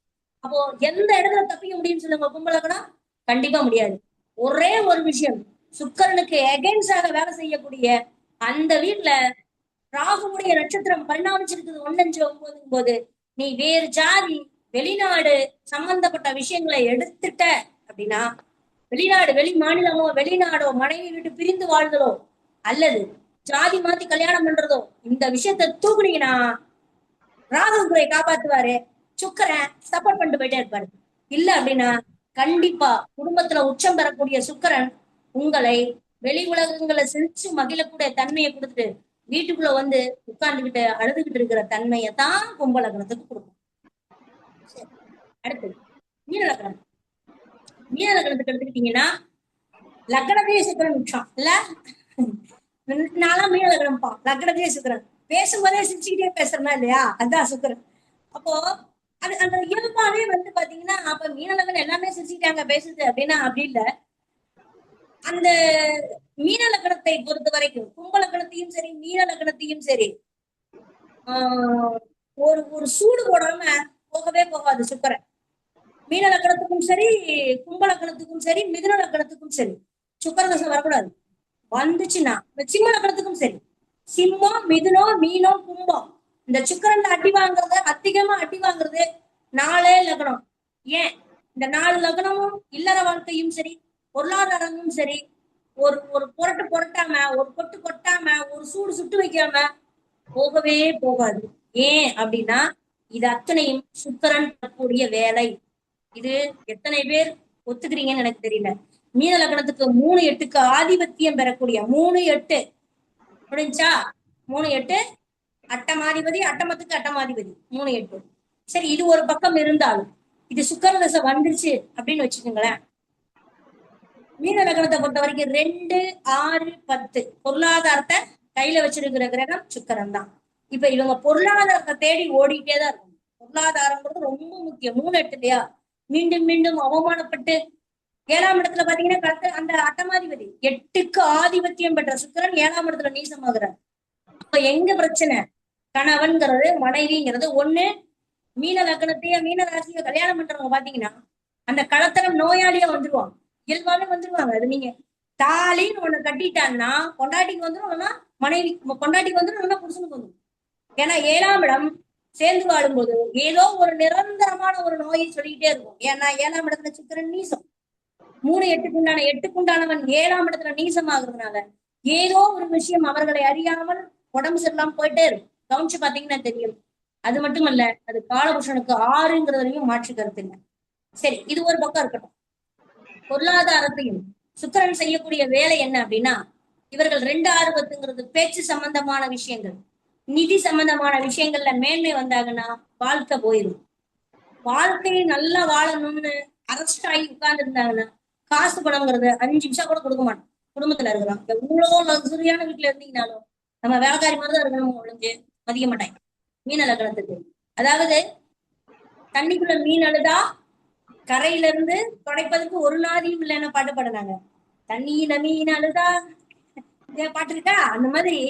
அப்போ எந்த இடத்துல தப்பிக்க முடியும்னு சொல்லுங்க கும்பலக்கணம்? கண்டிப்பா முடியாது. ஒரே ஒரு விஷயம், சுக்கிரனுக்கு எகென்ஸ்டாக வேலை செய்யக்கூடிய அந்த வீட்டுல ராகுவுடைய நட்சத்திரம் பரிணாமிச்சிருக்குது 1-5-9 போது, நீ வேறு ஜாதி வெளிநாடு சம்பந்தப்பட்ட விஷயங்களை எடுத்துட்ட அப்படின்னா, வெளிநாடு வெளி மாநிலமோ வெளிநாடோ மனைவி விட்டு பிரிந்து வாழ்தலோ அல்லது ஜாதி மாத்தி கல்யாணம் பண்றதோ, இந்த விஷயத்த தூக்குனீங்கன்னா ராகுகுரை காப்பாத்துவாரு, சுக்கரன் சப்போர்ட் பண்ணிட்டு போயிட்டே இருப்பாரு. இல்ல அப்படின்னா கண்டிப்பா குடும்பத்துல உச்சம் பெறக்கூடிய சுக்கரன் உங்களை வெளி உலகங்களை சிரிச்சு மகிழக்கூடிய தன்மையை கொடுத்துட்டு வீட்டுக்குள்ள வந்து உட்கார்ந்துகிட்டு அழுதுகிட்டு இருக்கிற தன்மையை தான் கும்பலக்னத்துக்கு கொடுக்கும். அடுத்து மீன லக்னம். மீன லக்னத்துக்கு எடுத்துக்கிட்டீங்கன்னா லக்னத்தையே சுக்கரன் உச்சம் இல்ல, நான்லாம் மீன லக்னம்ப்பா, லக்னத்தையே சுக்கரன். பேசும்போதே சிரிச்சுக்கிட்டே பேசுறனா இல்லையா, அதான் சுக்கரன். அப்போ அது அந்த இயல்பாவே வந்து பாத்தீங்கன்னா, அப்ப மீன லக்னம் எல்லாமே சிரிச்சுக்கிட்டாங்க பேசுது அப்படின்னா அப்படி இல்ல. அந்த மீன லக்னத்தை பொறுத்த வரைக்கும் கும்ப லக்னத்தையும் சரி மீன லக்னத்தையும் சரி ஒரு ஒரு சூடு போடாம போகவே போகாது சுக்கரன். மீன லக்னத்துக்கும் சரி கும்ப லக்னத்துக்கும் சரி மிதுன லக்னத்துக்கும் சரி சுக்கர தசை வரக்கூடாது. வந்துச்சுன்னா சிம்ம லக்னத்துக்கும் சரி, சிம்மம் மிதுனம் மீனம் கும்பம், இந்த சுக்கரன் அடி வாங்குறது அதிகமா அடி வாங்குறது 4 லக்னம். ஏன் இந்த 4 லக்னமும் இல்லற வாழ்க்கையும் சரி பொருளாதாரமும் சரி ஒரு ஒரு புரட்டு புரட்டாம ஒரு கொட்டு கொட்டாம ஒரு சூடு சுட்டு வைக்காம போகவே போகாது. ஏன் அப்படின்னா இது அத்தனையும் சுக்கரன் தரக்கூடிய வேலை. இது எத்தனை பேர் ஒத்துக்கிறீங்கன்னு எனக்கு தெரியல. மீன லக்னத்துக்கு 3-8க்கு ஆதிபத்தியம் பெறக்கூடிய 3-8 முடிஞ்சா 3-8 அட்டமாதிபதி, அட்டமத்துக்கு அட்டமாதிபதி 3-8. சரி, இது ஒரு பக்கம் இருந்தாலும் இது சுக்கர தசை வந்துருச்சு அப்படின்னு வச்சுக்கோங்களேன். மீன லக்னத்தை பொறுத்த வரைக்கும் 2-6-10 பொருளாதாரத்தை கையில வச்சிருக்கிற கிரகம் சுக்கரன் தான். இப்ப இவங்க பொருளாதாரத்தை தேடி ஓடிட்டே தான் இருக்கும். பொருளாதாரம்ன்றது ரொம்ப முக்கியம். 3-8 இல்லையா, மீண்டும் மீண்டும் அவமானப்பட்டு 7ஆம் இடத்துல பாத்தீங்கன்னா அந்த அட்டமாதிபதி 8க்கு ஆதிபத்தியம் பெற்ற சுக்கரன் 7ஆம் இடத்துல நீசமாகிறார். அப்ப எங்க பிரச்சனை? கணவன்கிறது மனைவிங்கிறது ஒண்ணு. மீன லக்னத்தையே மீன ராசியை கல்யாணம் பண்றவங்க பாத்தீங்கன்னா அந்த களத்திரம் நோயாளியா வந்துருவாங்க, இயல்பாவே வந்துருவாங்க. அது நீங்க தாலின்னு ஒண்ணு கட்டிட்டான்னா பொண்டாட்டிக்கு வந்துடும், இல்லைன்னா மனைவி பொண்டாட்டிக்கு வந்துடும், இல்லைன்னா புருஷனுக்கு வந்துடும். ஏன்னா 7ஆம் இடம் சேர்ந்து வாழும்போது ஏதோ ஒரு நிரந்தரமான ஒரு நோயை சொல்லிக்கிட்டே இருக்கும். ஏன்னா 7ஆம் இடத்துல சுக்கிரன் நீசம், 3-8க்கு 8க்குண்டானவன் 7ஆம் இடத்துல நீசம் ஆகுறதுனால ஏதோ ஒரு விஷயம் அவர்களை அறியாமல் உடம்பு சரியில்லாம போயிட்டே இருக்கும். கவனிச்சு பாத்தீங்கன்னா தெரியும். அது மட்டுமல்ல, அது காலபுருஷனுக்கு 6ங்கிறதுலையும் மாற்று கருத்து இல்லை. சரி, இது ஒரு பக்கம் இருக்கட்டும். பொருளாதாரத்தையும் சுக்கிரன் செய்யக்கூடிய வேலை என்ன அப்படின்னா, இவர்கள் 2-6-10ங்கிறது பேச்சு சம்பந்தமான விஷயங்கள், நிதி சம்பந்தமான விஷயங்கள்ல மேன்மை வந்தாங்கன்னா வாழ்க்கை போயிடும். வாழ்க்கையை நல்லா வாழணும்னு அரெஸ்ட் ஆகி உட்கார்ந்து இருந்தாங்கன்னா காசு பணம்ங்கிறது 5 நிமிஷம் கூட கொடுக்க மாட்டோம். குடும்பத்துல இருக்கிறோம், எவ்வளவு லக்ஸரியான வீட்டுல இருந்தீங்கனாலும் நம்ம வேலைக்காரி மாதிரிதான் இருக்கணும், ஒழிஞ்சு மதிக்க மாட்டாங்க. மீன லக்னத்துக்கு அதாவது தண்ணிக்குள்ள மீன் அழுதா கரையில இருந்து துடைப்பதற்கு ஒரு நாதியும் இல்லைன்னு பாட்டு பாடுனாங்க. தண்ணியில மீன் அழுதா பாட்டு இருக்கா? அந்த மாதிரி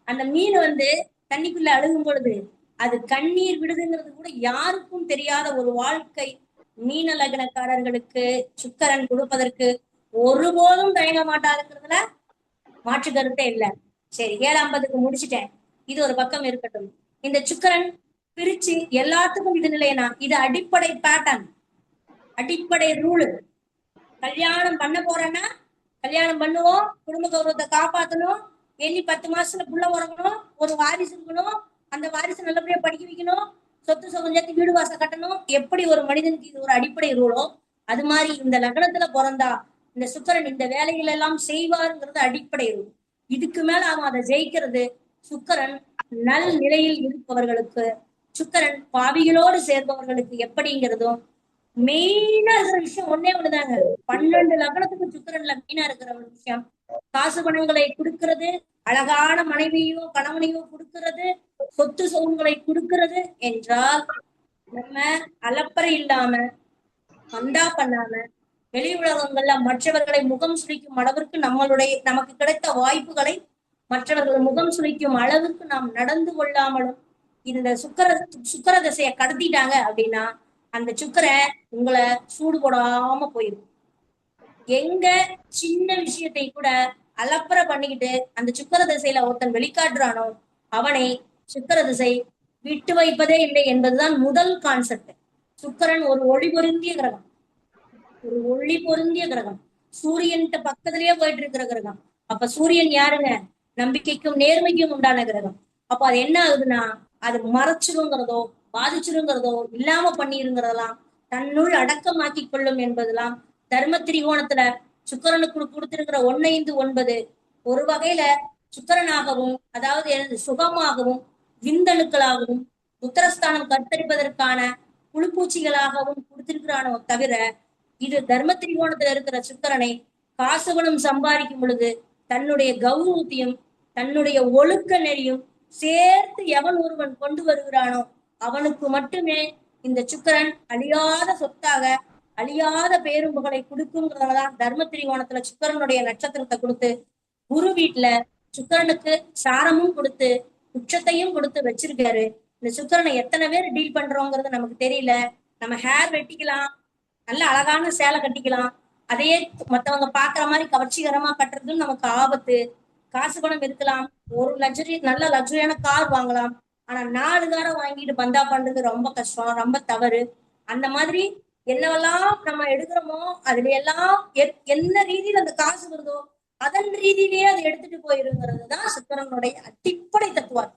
அந்த மீன் வந்து தண்ணிக்குள்ள அழுகும் பொழுது அது கண்ணீர் விடுதுங்கிறது கூட யாருக்கும் தெரியாத ஒரு வாழ்க்கை மீன லக்னக்காரர்களுக்கு சுக்கிரன் கொடுப்பதற்கு ஒருபோதும் தயங்க மாட்டாருங்கிறதுல மாற்று கருத்தே இல்ல. சரி, 7:50க்கு முடிச்சிட்டேன். இது ஒரு பக்கம் இருக்கட்டும். இந்த சுக்கிரன் பிரிச்சு எல்லாத்துக்கும் இது நிலையனா, இது அடிப்படை பேட்டர்ன், அடிப்படை ரூல். கல்யாணம் பண்ண போறேன்னா கல்யாணம் பண்ணுவோம், குடும்ப கௌரவத்தை காப்பாத்தணும், எண்ணி 10 மாசத்துல புள்ள உறங்கணும், ஒரு வாரிசு இருக்கணும், அந்த வாரிசு நல்லபடியா படிக்க வைக்கணும், சொத்து சுகம் சேர்த்து வீடு வாசல் கட்டணும். எப்படி ஒரு மனிதனுக்கு இது ஒரு அடிப்படை ரூலோ, அது மாதிரி இந்த லக்னத்துல பிறந்தா இந்த சுக்கிரன் இந்த வேலைகள் எல்லாம் செய்வாருங்கிறது அடிப்படை ரூல். இதுக்கு மேல அவன் அதை ஜெயிக்கிறது சுக்கிரன் நல் நிலையில் இருப்பவர்களுக்கு, சுக்கிரன் பாவிகளோடு சேர்பவர்களுக்கு எப்படிங்கிறதும் மெயினா இருக்கிற விஷயம் ஒன்னே ஒண்ணுதாங்க. 12 லக்னத்துக்கு சுக்கிரன்ல மெயினா இருக்கிற ஒரு விஷயம் காசு பணங்களை கொடுக்கிறது, அழகான மனைவியோ கணவனையோ கொடுக்கிறது, சொத்து சுகங்களை கொடுக்கிறது என்றால் நம்ம அலப்பறை இல்லாம பந்தா பண்ணாம வெளி உலகங்கள்ல மற்றவர்களை முகம் சுளிக்கும் அளவிற்கு நமக்கு கிடைத்த வாய்ப்புகளை மற்றவர்கள் முகம் சுளிக்கும் அளவுக்கு நாம் நடந்து கொள்ளாமலும் இந்த சுக்கிர திசையை கடத்திட்டாங்க அப்படின்னா அந்த சுக்கிரன் உங்களை சூடு போடாம போயிடும். எங்க சின்ன விஷயத்தை கூட அலப்பறை பண்ணிக்கிட்டு அந்த சுக்கிர திசையில ஒருத்தன் வெளிக்காட்டுறானோ அவனை சுக்கிர திசை விட்டு வைப்பதே இல்லை என்பதுதான் முதல் கான்செப்ட். சுக்கிரன் ஒரு ஒளி பொருந்திய கிரகம், ஒரு ஒளி பொருந்திய கிரகம், சூரியன்ட்ட பக்கத்திலேயே போயிட்டு இருக்கிற கிரகம். அப்ப சூரியன் யாருங்க? நம்பிக்கைக்கும் நேர்மைக்கும் உண்டான கிரகம். அப்ப அது என்ன ஆகுதுன்னா அது மறைச்சிருங்கிறதோ பாதிச்சிருங்கிறதோ இல்லாம பண்ணிருங்கிறதெல்லாம் தன்னுள் அடக்கமாக்கி கொள்ளும் என்பதெல்லாம் தர்ம திரிகோணத்துல சுக்கிரனுக்கு கொடுத்திருக்கிற 1:5 ஒரு வகையில சுக்கிரனாகவும், அதாவது சுகமாகவும், விந்தணுக்களாகவும், உத்தரஸ்தானம் கத்தரிப்பதற்கான புழுப்பூச்சிகளாகவும் கொடுத்திருக்கிறானோ தவிர இது தர்ம திரிகோணத்துல இருக்கிற சுக்கிரனை காசுபணம் சம்பாதிக்கும் பொழுது தன்னுடைய கௌரவத்தையும் தன்னுடைய ஒழுக்க நெறியும் சேர்த்து எவன் ஒருவன் கொண்டு வருகிறானோ அவனுக்கு மட்டுமே இந்த சுக்கிரன் அழியாத சொத்தாக அழியாத பேரும் புகழை கொடுக்குங்கிறதுலதான் தர்ம திரிகோணத்துல சுக்கிரனுடைய நட்சத்திரத்தை கொடுத்து குரு வீட்டுல சுக்கிரனுக்கு சாரமும் கொடுத்து உச்சத்தையும் கொடுத்து வச்சிருக்காரு. இந்த சுக்கிரனை எத்தனை பேர் டீல் பண்றோங்கிறது நமக்கு தெரியல. நம்ம ஹேர் வெட்டிக்கலாம், நல்ல அழகான சேலை கட்டிக்கலாம், அதையே மத்தவங்க பாக்குற மாதிரி கவர்ச்சிகரமா கட்டுறதும் நமக்கு ஆபத்து. காசு பணம் இருக்கலாம், ஒரு நல்ல லக்ஸரியான கார் வாங்கலாம், ஆனா 4 காரை வாங்கிட்டு பந்தா பண்றது ரொம்ப கஷ்டம், ரொம்ப தவறு. அந்த மாதிரி என்னவெல்லாம் நம்ம எடுக்கிறோமோ அதுல எல்லாம் என்ன ரீதியில அந்த காசு வருதோ அதன் ரீதியிலேயே அதை எடுத்துட்டு போயிருங்கிறது தான் சுக்கிரனுடைய அடிப்படை தத்துவம்.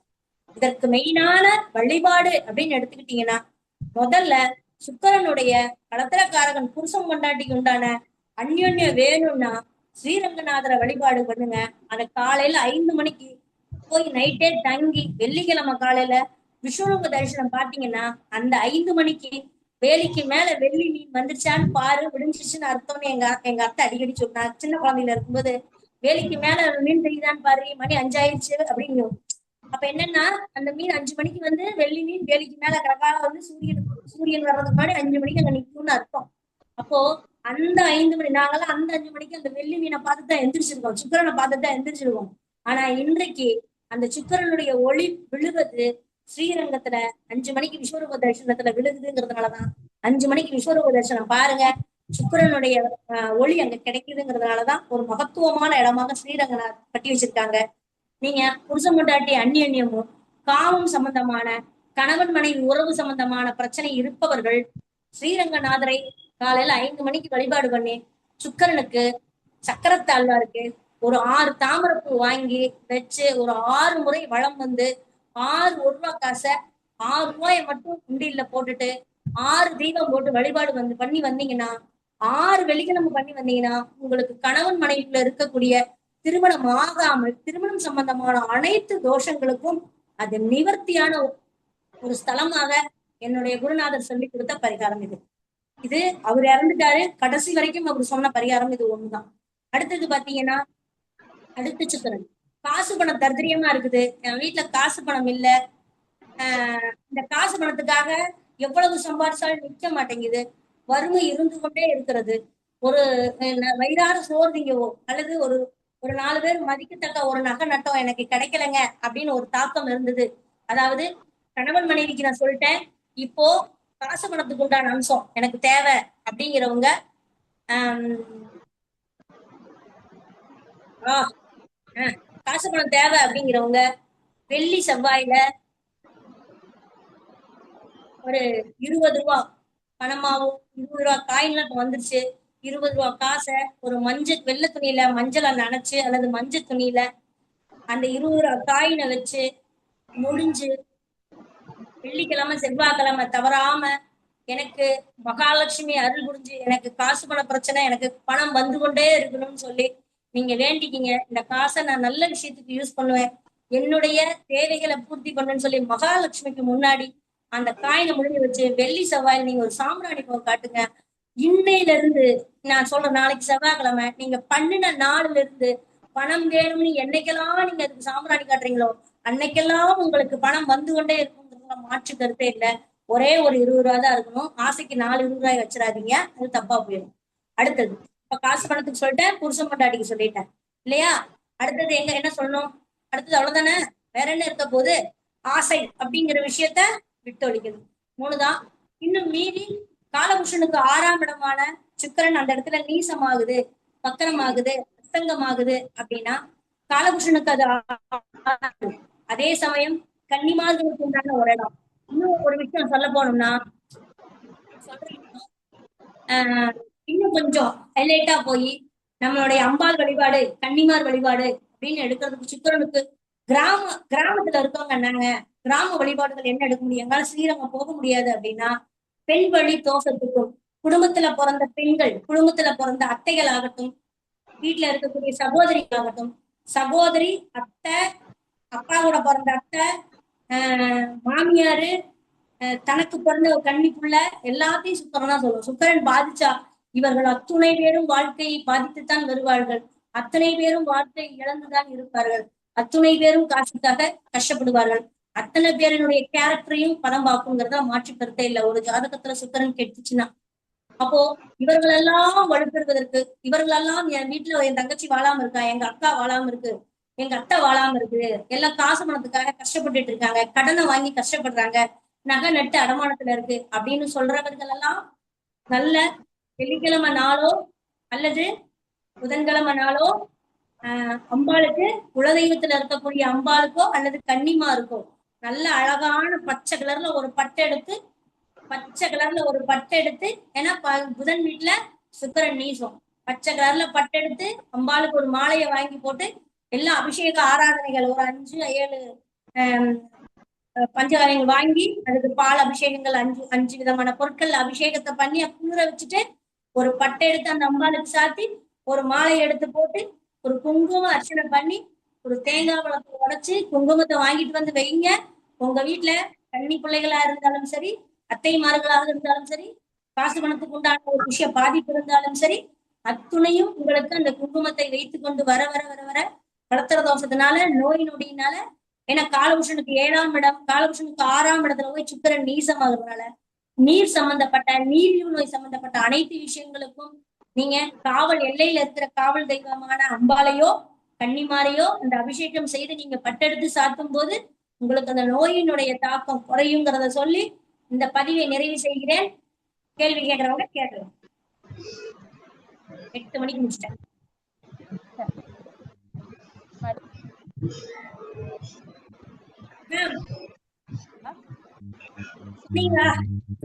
இதற்கு மெயினான வழிபாடு அப்படின்னு எடுத்துக்கிட்டீங்கன்னா முதல்ல சுக்கிரனுடைய களத்திரக்காரகன் புருஷன் கொண்டாட்டிக்கு உண்டான அந்யோன்யம் வேணும்னா ஸ்ரீரங்கநாதரை வழிபாடு பண்ணுங்க. அதை காலையில 5 மணிக்கு போய் நைட்டே தங்கி வெள்ளிக்கிழமை காலையில விஸ்வரூப தரிசனம் பாத்தீங்கன்னா அந்த 5 மணிக்கு வேலிக்கு மேல வெள்ளி மீன் வந்துருச்சான்னு பாரு, விடிஞ்சிச்சுன்னு அர்த்தம்னு எங்க அத்தை அடிக்கடி சொன்னாங்க. சின்ன குழந்தையில இருக்கும்போது வேலிக்கு மேல மீன் தெரியுதான்னு பாரு, மணி 5 ஆயிடுச்சு அப்படிங்க. அப்ப என்னன்னா அந்த மீன் 5 மணிக்கு வந்து வெள்ளி மீன் வேலிக்கு மேல கிடக்கால வந்து சூரியன் வர்றதுக்கு முன்னாடி 5 மணிக்கு அங்க நிக்கும்னு அர்த்தம். அப்போ அந்த 5 மணி நாங்கெல்லாம் அந்த 5 மணிக்கு அந்த வெள்ளி மீனை பார்த்துதான் எந்திரிச்சிருக்கோம், சுக்கிரனை பார்த்துதான் எந்திரிச்சிருக்கோம். ஆனா இன்றைக்கு அந்த சுக்கிரனுடைய ஒளி விழுவது ஸ்ரீரங்கத்துல 5 மணிக்கு விஸ்வரூப தரிசனத்துல விழுகுதுங்கிறதுனாலதான் 5 மணிக்கு விஸ்வரூப தரிசனம் பாருங்க, சுக்கிரனுடைய ஒளி அங்க கிடைக்குதுங்கிறதுனாலதான் ஒரு மகத்துவமான இடமாக ஸ்ரீரங்கநாத் கட்டி வச்சிருக்காங்க. நீங்க புருஷ பொண்டாட்டி அந்யோன்யமும் காமம் சம்பந்தமான கணவன் மனைவி உறவு சம்பந்தமான பிரச்சனை இருப்பவர்கள் ஸ்ரீரங்கநாதரை காலையில 5 மணிக்கு வழிபாடு பண்ணி சுக்கிரனுக்கு சக்கரத்தாழ்வாருக்கு ஒரு 6 தாமரைப்பூ வாங்கி வச்சு ஒரு 6 முறை வளம் வந்து 6 1 ரூபாய் காசை 6 ரூபாயை மட்டும் உண்டியல்ல போட்டுட்டு 6 தீபம் போட்டு வழிபாடு பண்ணி வந்தீங்கன்னா 6 வெள்ளிக்கிழமை பண்ணி வந்தீங்கன்னா உங்களுக்கு கணவன் மனைவிக்குள்ள இருக்கக்கூடிய திருமணம் ஆகாமல் திருமணம் சம்பந்தமான அனைத்து தோஷங்களுக்கும் அது நிவர்த்தியான ஒரு ஸ்தலமாக என்னுடைய குருநாதர் சொல்லி கொடுத்த பரிகாரம் இது அவர் இறந்துட்டாரு, கடைசி வரைக்கும் அவர் சொன்ன பரிகாரம் இது ஒண்ணுதான். அடுத்தது பாத்தீங்கன்னா அடுத்த சுக்கிரன் காசு பணம் தரித்திரியமா இருக்குது, என் வீட்டுல காசு பணம் இல்ல, இந்த காசு பணத்துக்காக எவ்வளவு சம்பாதிச்சாலும் நிக்க மாட்டேங்குது, வறுமை இருந்து கொண்டே இருக்கிறது, ஒரு வயிறார சோறு திங்கவோ அல்லது ஒரு ஒரு 4 பேர் மதிக்கத்தக்க ஒரு நகை நட்டம் எனக்கு கிடைக்கலங்க அப்படின்னு ஒரு தாக்கம் இருந்தது. அதாவது கணவன் மனைவிக்கு நான் சொல்லிட்டேன், இப்போ காசு பணத்துக்கு உண்டான அம்சம் எனக்கு தேவை அப்படிங்கிறவங்க காசு பணம் தேவை அப்படிங்கிறவங்க வெள்ளி செவ்வாயில ஒரு 20 ரூபா பணமாவும் 20 ரூபா காயின்லாம் இப்ப வந்துருச்சு. 20 ரூபா காசை ஒரு மஞ்சள் வெள்ளை துணியில மஞ்சளை நனைச்சு அல்லது மஞ்சள் துணியில அந்த 20 ரூபா காயினை வச்சு முடிஞ்சு வெள்ளிக்கிழமை செவ்வாய்க்கிழமை தவறாம எனக்கு மகாலட்சுமி அருள் புரிஞ்சு எனக்கு காசு பண பிரச்சனை, எனக்கு பணம் வந்து கொண்டே இருக்கணும்னு சொல்லி நீங்க வேண்டிக்கிங்க. இந்த காசை நான் நல்ல விஷயத்துக்கு யூஸ் பண்ணுவேன், என்னுடைய தேவைகளை பூர்த்தி பண்ணுன்னு சொல்லி மகாலட்சுமிக்கு முன்னாடி அந்த காயினை முடிஞ்சு வச்சு வெள்ளி செவ்வாயில் நீங்க ஒரு சாம்பிராணி போக காட்டுங்க. இன்னையில இருந்து நான் சொல்ற நாளைக்கு செவ்வாய்க்கிழமை நீங்க பண்ணின நாள்ல இருந்து பணம் வேணும்னு என்னைக்கெல்லாம் நீங்க அதுக்கு சாம்பிராணி காட்டுறீங்களோ அன்னைக்கெல்லாம் உங்களுக்கு பணம் வந்து கொண்டே இருக்குங்கிறதுல மாற்று கருத்தே இல்லை. ஒரே ஒரு 20 ரூபா தான் இருக்கணும். ஆசைக்கு 4 20 ரூபாய் வச்சிடாதீங்க, அது தப்பா போயிடும். அடுத்தது இப்ப காசு பணத்துக்கு சொல்லிட்டேன், புருஷன் பொண்டாட்டிக்கு சொல்லிட்டேன் இல்லையா? அடுத்தது என்ன சொல்லணும்? அடுத்தது அவ்வளவுதானே, வேற என்ன இருக்க போது? ஆசை அப்படிங்கிற விஷயத்த விட்டு ஒழிக்கணும். 3 தான். இன்னும் மீறி காலபுருஷனுக்கு 6ஆம் இடமான சுக்கிரன் அந்த இடத்துல நீசமாகுது, வக்கரமாகுது, அஸ்தங்கமாகுது அப்படின்னா காலபுருஷனுக்கு அது அதே சமயம் கன்னிமார்களுக்கு உண்டான ஒரு இடம். இன்னும் ஒரு விஷயம் சொல்ல போனோம்னா இன்னும் கொஞ்சம் ஹைலைட்டா போய் நம்மளுடைய அம்பாள் வழிபாடு, கன்னிமார் வழிபாடு அப்படின்னு எடுக்கிறதுக்கு சுக்கிரனுக்கு கிராமத்துல இருக்கவங்க நாங்க கிராம வழிபாடுகள் என்ன எடுக்க முடியும், எங்கால ஸ்ரீரங்கம் போக முடியாது அப்படின்னா பெண் வழி தோஷத்துக்கும் குடும்பத்துல பிறந்த பெண்கள், குடும்பத்துல பிறந்த அத்தைகள் ஆகட்டும், வீட்டுல இருக்கக்கூடிய சகோதரி ஆகட்டும், சகோதரி, அத்தை, அப்பா கூட பிறந்த அத்தை, மாமியாரு, தனக்கு பிறந்த ஒரு கன்னிக்குள்ள எல்லாத்தையும் சுக்கரன் தான் சொல்லுவோம். சுக்கரன் பாதிச்சா இவர்கள் அத்துணை பேரும் வாழ்க்கையை பாதித்துத்தான் வருவார்கள், அத்தனை பேரும் வாழ்க்கை இழந்துதான் இருப்பார்கள், அத்துணை பேரும் காசுக்காக கஷ்டப்படுவார்கள், அத்தனை பேரினுடைய கேரக்டரையும் படம் பார்க்குங்கிறத மாற்று கருத்தே இல்லை ஒரு ஜாதகத்துல சுக்கரன் கெட்டுச்சுன்னா. அப்போ இவர்களெல்லாம் வலுப்பெறுவதற்கு, இவர்களெல்லாம் என் வீட்டுல என் தங்கச்சி வாழாம இருக்கா, எங்க அக்கா வாழாம இருக்கு, எங்க அத்தை வாழாம இருக்கு, எல்லாம் காசு பணத்துக்காக கஷ்டப்பட்டுட்டு இருக்காங்க, கடனை வாங்கி கஷ்டப்படுறாங்க, நகை நட்டு அடமானத்துல இருக்கு அப்படின்னு சொல்றவர்கள் எல்லாம் நல்ல வெள்ளிக்கிழமை நாளோ அல்லது புதன்கிழமை நாளோ அம்பாளுக்கு குலதெய்வத்துல இருக்கக்கூடிய அம்பாளுக்கோ அல்லது கன்னிமாருக்கோ நல்ல அழகான பச்சை கலர்ல ஒரு பட்டை எடுத்து ஏன்னா புதன் வீட்டுல சுக்கிரன் நீசம், பச்சை கலர்ல பட்டை எடுத்து அம்பாளுக்கு ஒரு மாலையை வாங்கி போட்டு எல்லா அபிஷேக ஆராதனைகள் ஒரு 5 7 பஞ்சகாரியங்கள் வாங்கி அதுக்கு பால் அபிஷேகங்கள் 5 விதமான பொருட்கள் அபிஷேகத்தை பண்ணி குளிர வச்சுட்டு ஒரு பட்டை எடுத்து அந்த அம்பாளுக்கு சாத்தி ஒரு மாலை எடுத்து போட்டு ஒரு குங்குமம் அர்ச்சனை பண்ணி ஒரு தேங்காய் பழத்தை உடைச்சு குங்குமத்தை வாங்கிட்டு வந்து வைங்க. உங்க வீட்டுல கன்னி பிள்ளைகளா இருந்தாலும் சரி, அத்தைமார்களாக இருந்தாலும் சரி, காசு பணத்துக்கு உண்டான ஒரு விஷயம் பாதிப்பு இருந்தாலும் சரி, அத்துணையும் உங்களுக்கு அந்த குங்குமத்தை வைத்து கொண்டு வர வர வர வர கலத்திர தோஷத்தினால, நோய் நொடியினால, ஏன்னா காலபுருஷனுக்கு 7ஆம் இடம், காலபுருஷனுக்கு 6ஆம் இடத்துல போய் சுக்கிரன் நீசமாகிறதுனால நீர் சம்பந்தப்பட்ட நீரிழிவு நோய் சம்பந்தப்பட்ட அனைத்து விஷயங்களுக்கும் நீங்க காவல் எல்லையில இருக்கிற காவல் தெய்வமான அம்பாலையோ கன்னிமாரையோ அந்த அபிஷேகம் செய்து நீங்க பட்டெடுத்து சாத்தும் போது உங்களுக்கு அந்த நோயினுடைய தாக்கம் குறையுங்கிறத சொல்லி இந்த பதிவை நிறைவு செய்கிறேன். கேள்வி கேட்கறவங்க கேட்கலாம். 8 மணிக்கு முடிச்சிட்டேன்.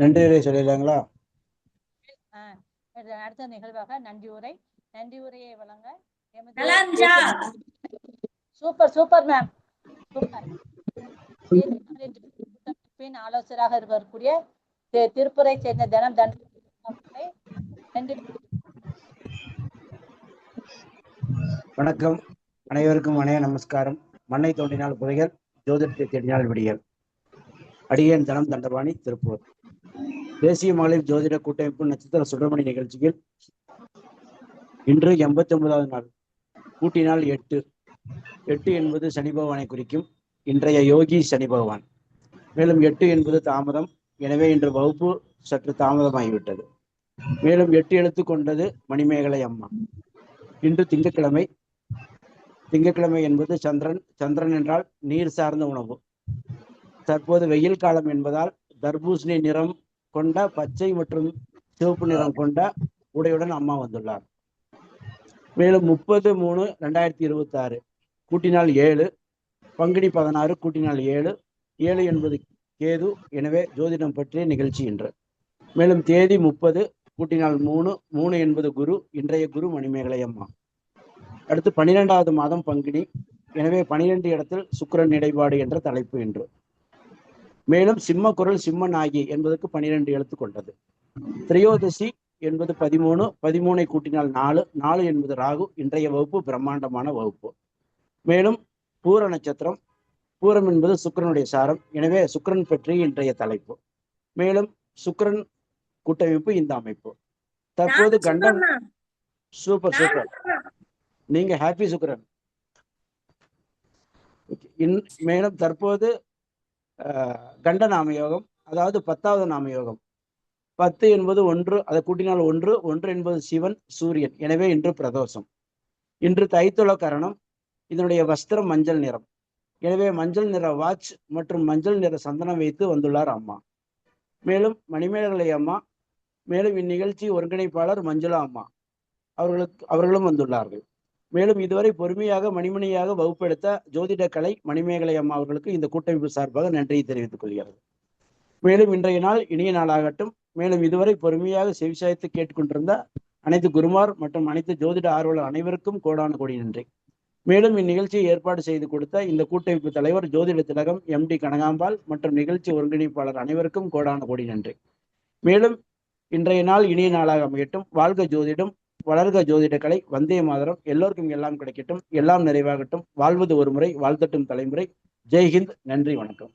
நன்றி உரை சொல்லிடலாங்களா? அடுத்த நிகழ்வாக நன்றி உரையை வழங்க சூப்பர் மேம், சூப்பர் ஆலோசகராக இருக்கக்கூடிய திருப்பூரை சேர்ந்த தினம் வணக்கம் அனைவருக்கும் நமஸ்காரம். மண்ணை தோண்டினால் புதையல், ஜோதிடத்தை தேடினால் விடியல். அடியேன் தனம் தண்டபாணி, திருப்பூர். தேசிய மகளிர் ஜோதிட கூட்டமைப்பு நட்சத்திர சுடர்மணி நிகழ்ச்சியில் இன்று 89வது நாள். கூட்டினால் 8 என்பது சனி பகவானை குறிக்கும். இன்றைய யோகி சனி பகவான். மேலும் 8 என்பது தாமதம். எனவே இன்று வகுப்பு சற்று தாமதமாகிவிட்டது. மேலும் 8 எழுத்து கொண்டது மணிமேகலை அம்மா. இன்று திங்கட்கிழமை. திங்கட்கிழமை என்பது சந்திரன். சந்திரன் என்றால் நீர் சார்ந்த உணவு. தற்போது வெயில் காலம் என்பதால் தர்பூசணி நிறம் கொண்ட பச்சை மற்றும் சிவப்பு நிறம் கொண்ட உடையுடன் அம்மா வந்துள்ளார். மேலும் 30/3/2026 கூட்டினால் 7, பங்குனி 16 கூட்டினால் 7, 7 என்பது கேது. எனவே ஜோதிடம் பற்றிய நிகழ்ச்சி இன்று. மேலும் தேதி 30 கூட்டினால் 3, 3 என்பது குரு. இன்றைய குரு மணிமேகலை அம்மா. அடுத்து 12வது மாதம் பங்குனி. எனவே 12 இடத்தில் சுக்கிரன் இடைபாடு என்ற தலைப்பு இன்று. மேலும் சிம்ம குரல் சிம்ம நாகி என்பதற்கு 12 எழுத்து கொண்டது. திரையோதசி என்பது 13, 13 கூட்டினால் 4, 4 என்பது ராகு. இன்றைய வகுப்பு பிரம்மாண்டமான வகுப்பு. மேலும் பூர நட்சத்திரம். பூரம் என்பது சுக்கிரனுடைய சாரம். எனவே சுக்கிரன் பற்றி இன்றைய தலைப்பு. மேலும் சுக்கிரன் கூட்டமைப்பு இந்த அமைப்பு. தற்போது கண்டம். சூப்பர் சூப்பர், நீங்க ஹாப்பி சுக்கிரன். மேலும் தற்போது கண்ட நாமயோகம், அதாவது 10வது நாமயோகம். 10 என்பது 1, அதை கூட்டினால் 1, 1 என்பது சிவன் சூரியன். எனவே இன்று பிரதோஷம். இன்று தைத்துள கரணம். இதனுடைய வஸ்திரம் மஞ்சள் நிறம். எனவே மஞ்சள் நிற வாட்ச் மற்றும் மஞ்சள் நிற சந்தனம் வைத்து வந்துள்ளார் அம்மா. மேலும் மணிமேகலை அம்மா. மேலும் இந்நிகழ்ச்சி ஒருங்கிணைப்பாளர் மஞ்சுளா அம்மா அவர்களும் வந்துள்ளார்கள். மேலும் இதுவரை பொறுமையாக மணிமணியாக வகுப்பெடுத்த ஜோதிட கலை மணிமேகலை அம்மா அவர்களுக்கு இந்த கூட்டமைப்பு சார்பாக நன்றியை தெரிவித்துக் கொள்கிறது. மேலும் இன்றைய நாள் இனிய நாளாகட்டும். மேலும் இதுவரை பொறுமையாக செவிசாய்த்து கேட்டுக்கொண்டிருந்த அனைத்து குருமார் மற்றும் அனைத்து ஜோதிட ஆர்வலர் அனைவருக்கும் கோடான கோடி நன்றி. மேலும் இந்நிகழ்ச்சியை ஏற்பாடு செய்து கொடுத்த இந்த கூட்டமைப்பு தலைவர் ஜோதிட திலகம் MD கனகாம்பாள் மற்றும் நிகழ்ச்சி ஒருங்கிணைப்பாளர் அனைவருக்கும் கோடான கோடி நன்றி. மேலும் இன்றைய நாள் இனிய நாளாக அமையட்டும். வாழ்க ஜோதிடம், வளர்க ஜோதிட கலை. வந்தே மாதரம். எல்லோருக்கும் எல்லாம் கிடைக்கட்டும், எல்லாம் நிறைவாகட்டும். வாழ்வது ஒரு முறை, வாழ்த்தட்டும் தலைமுறை. ஜெய்ஹிந்த். நன்றி, வணக்கம்.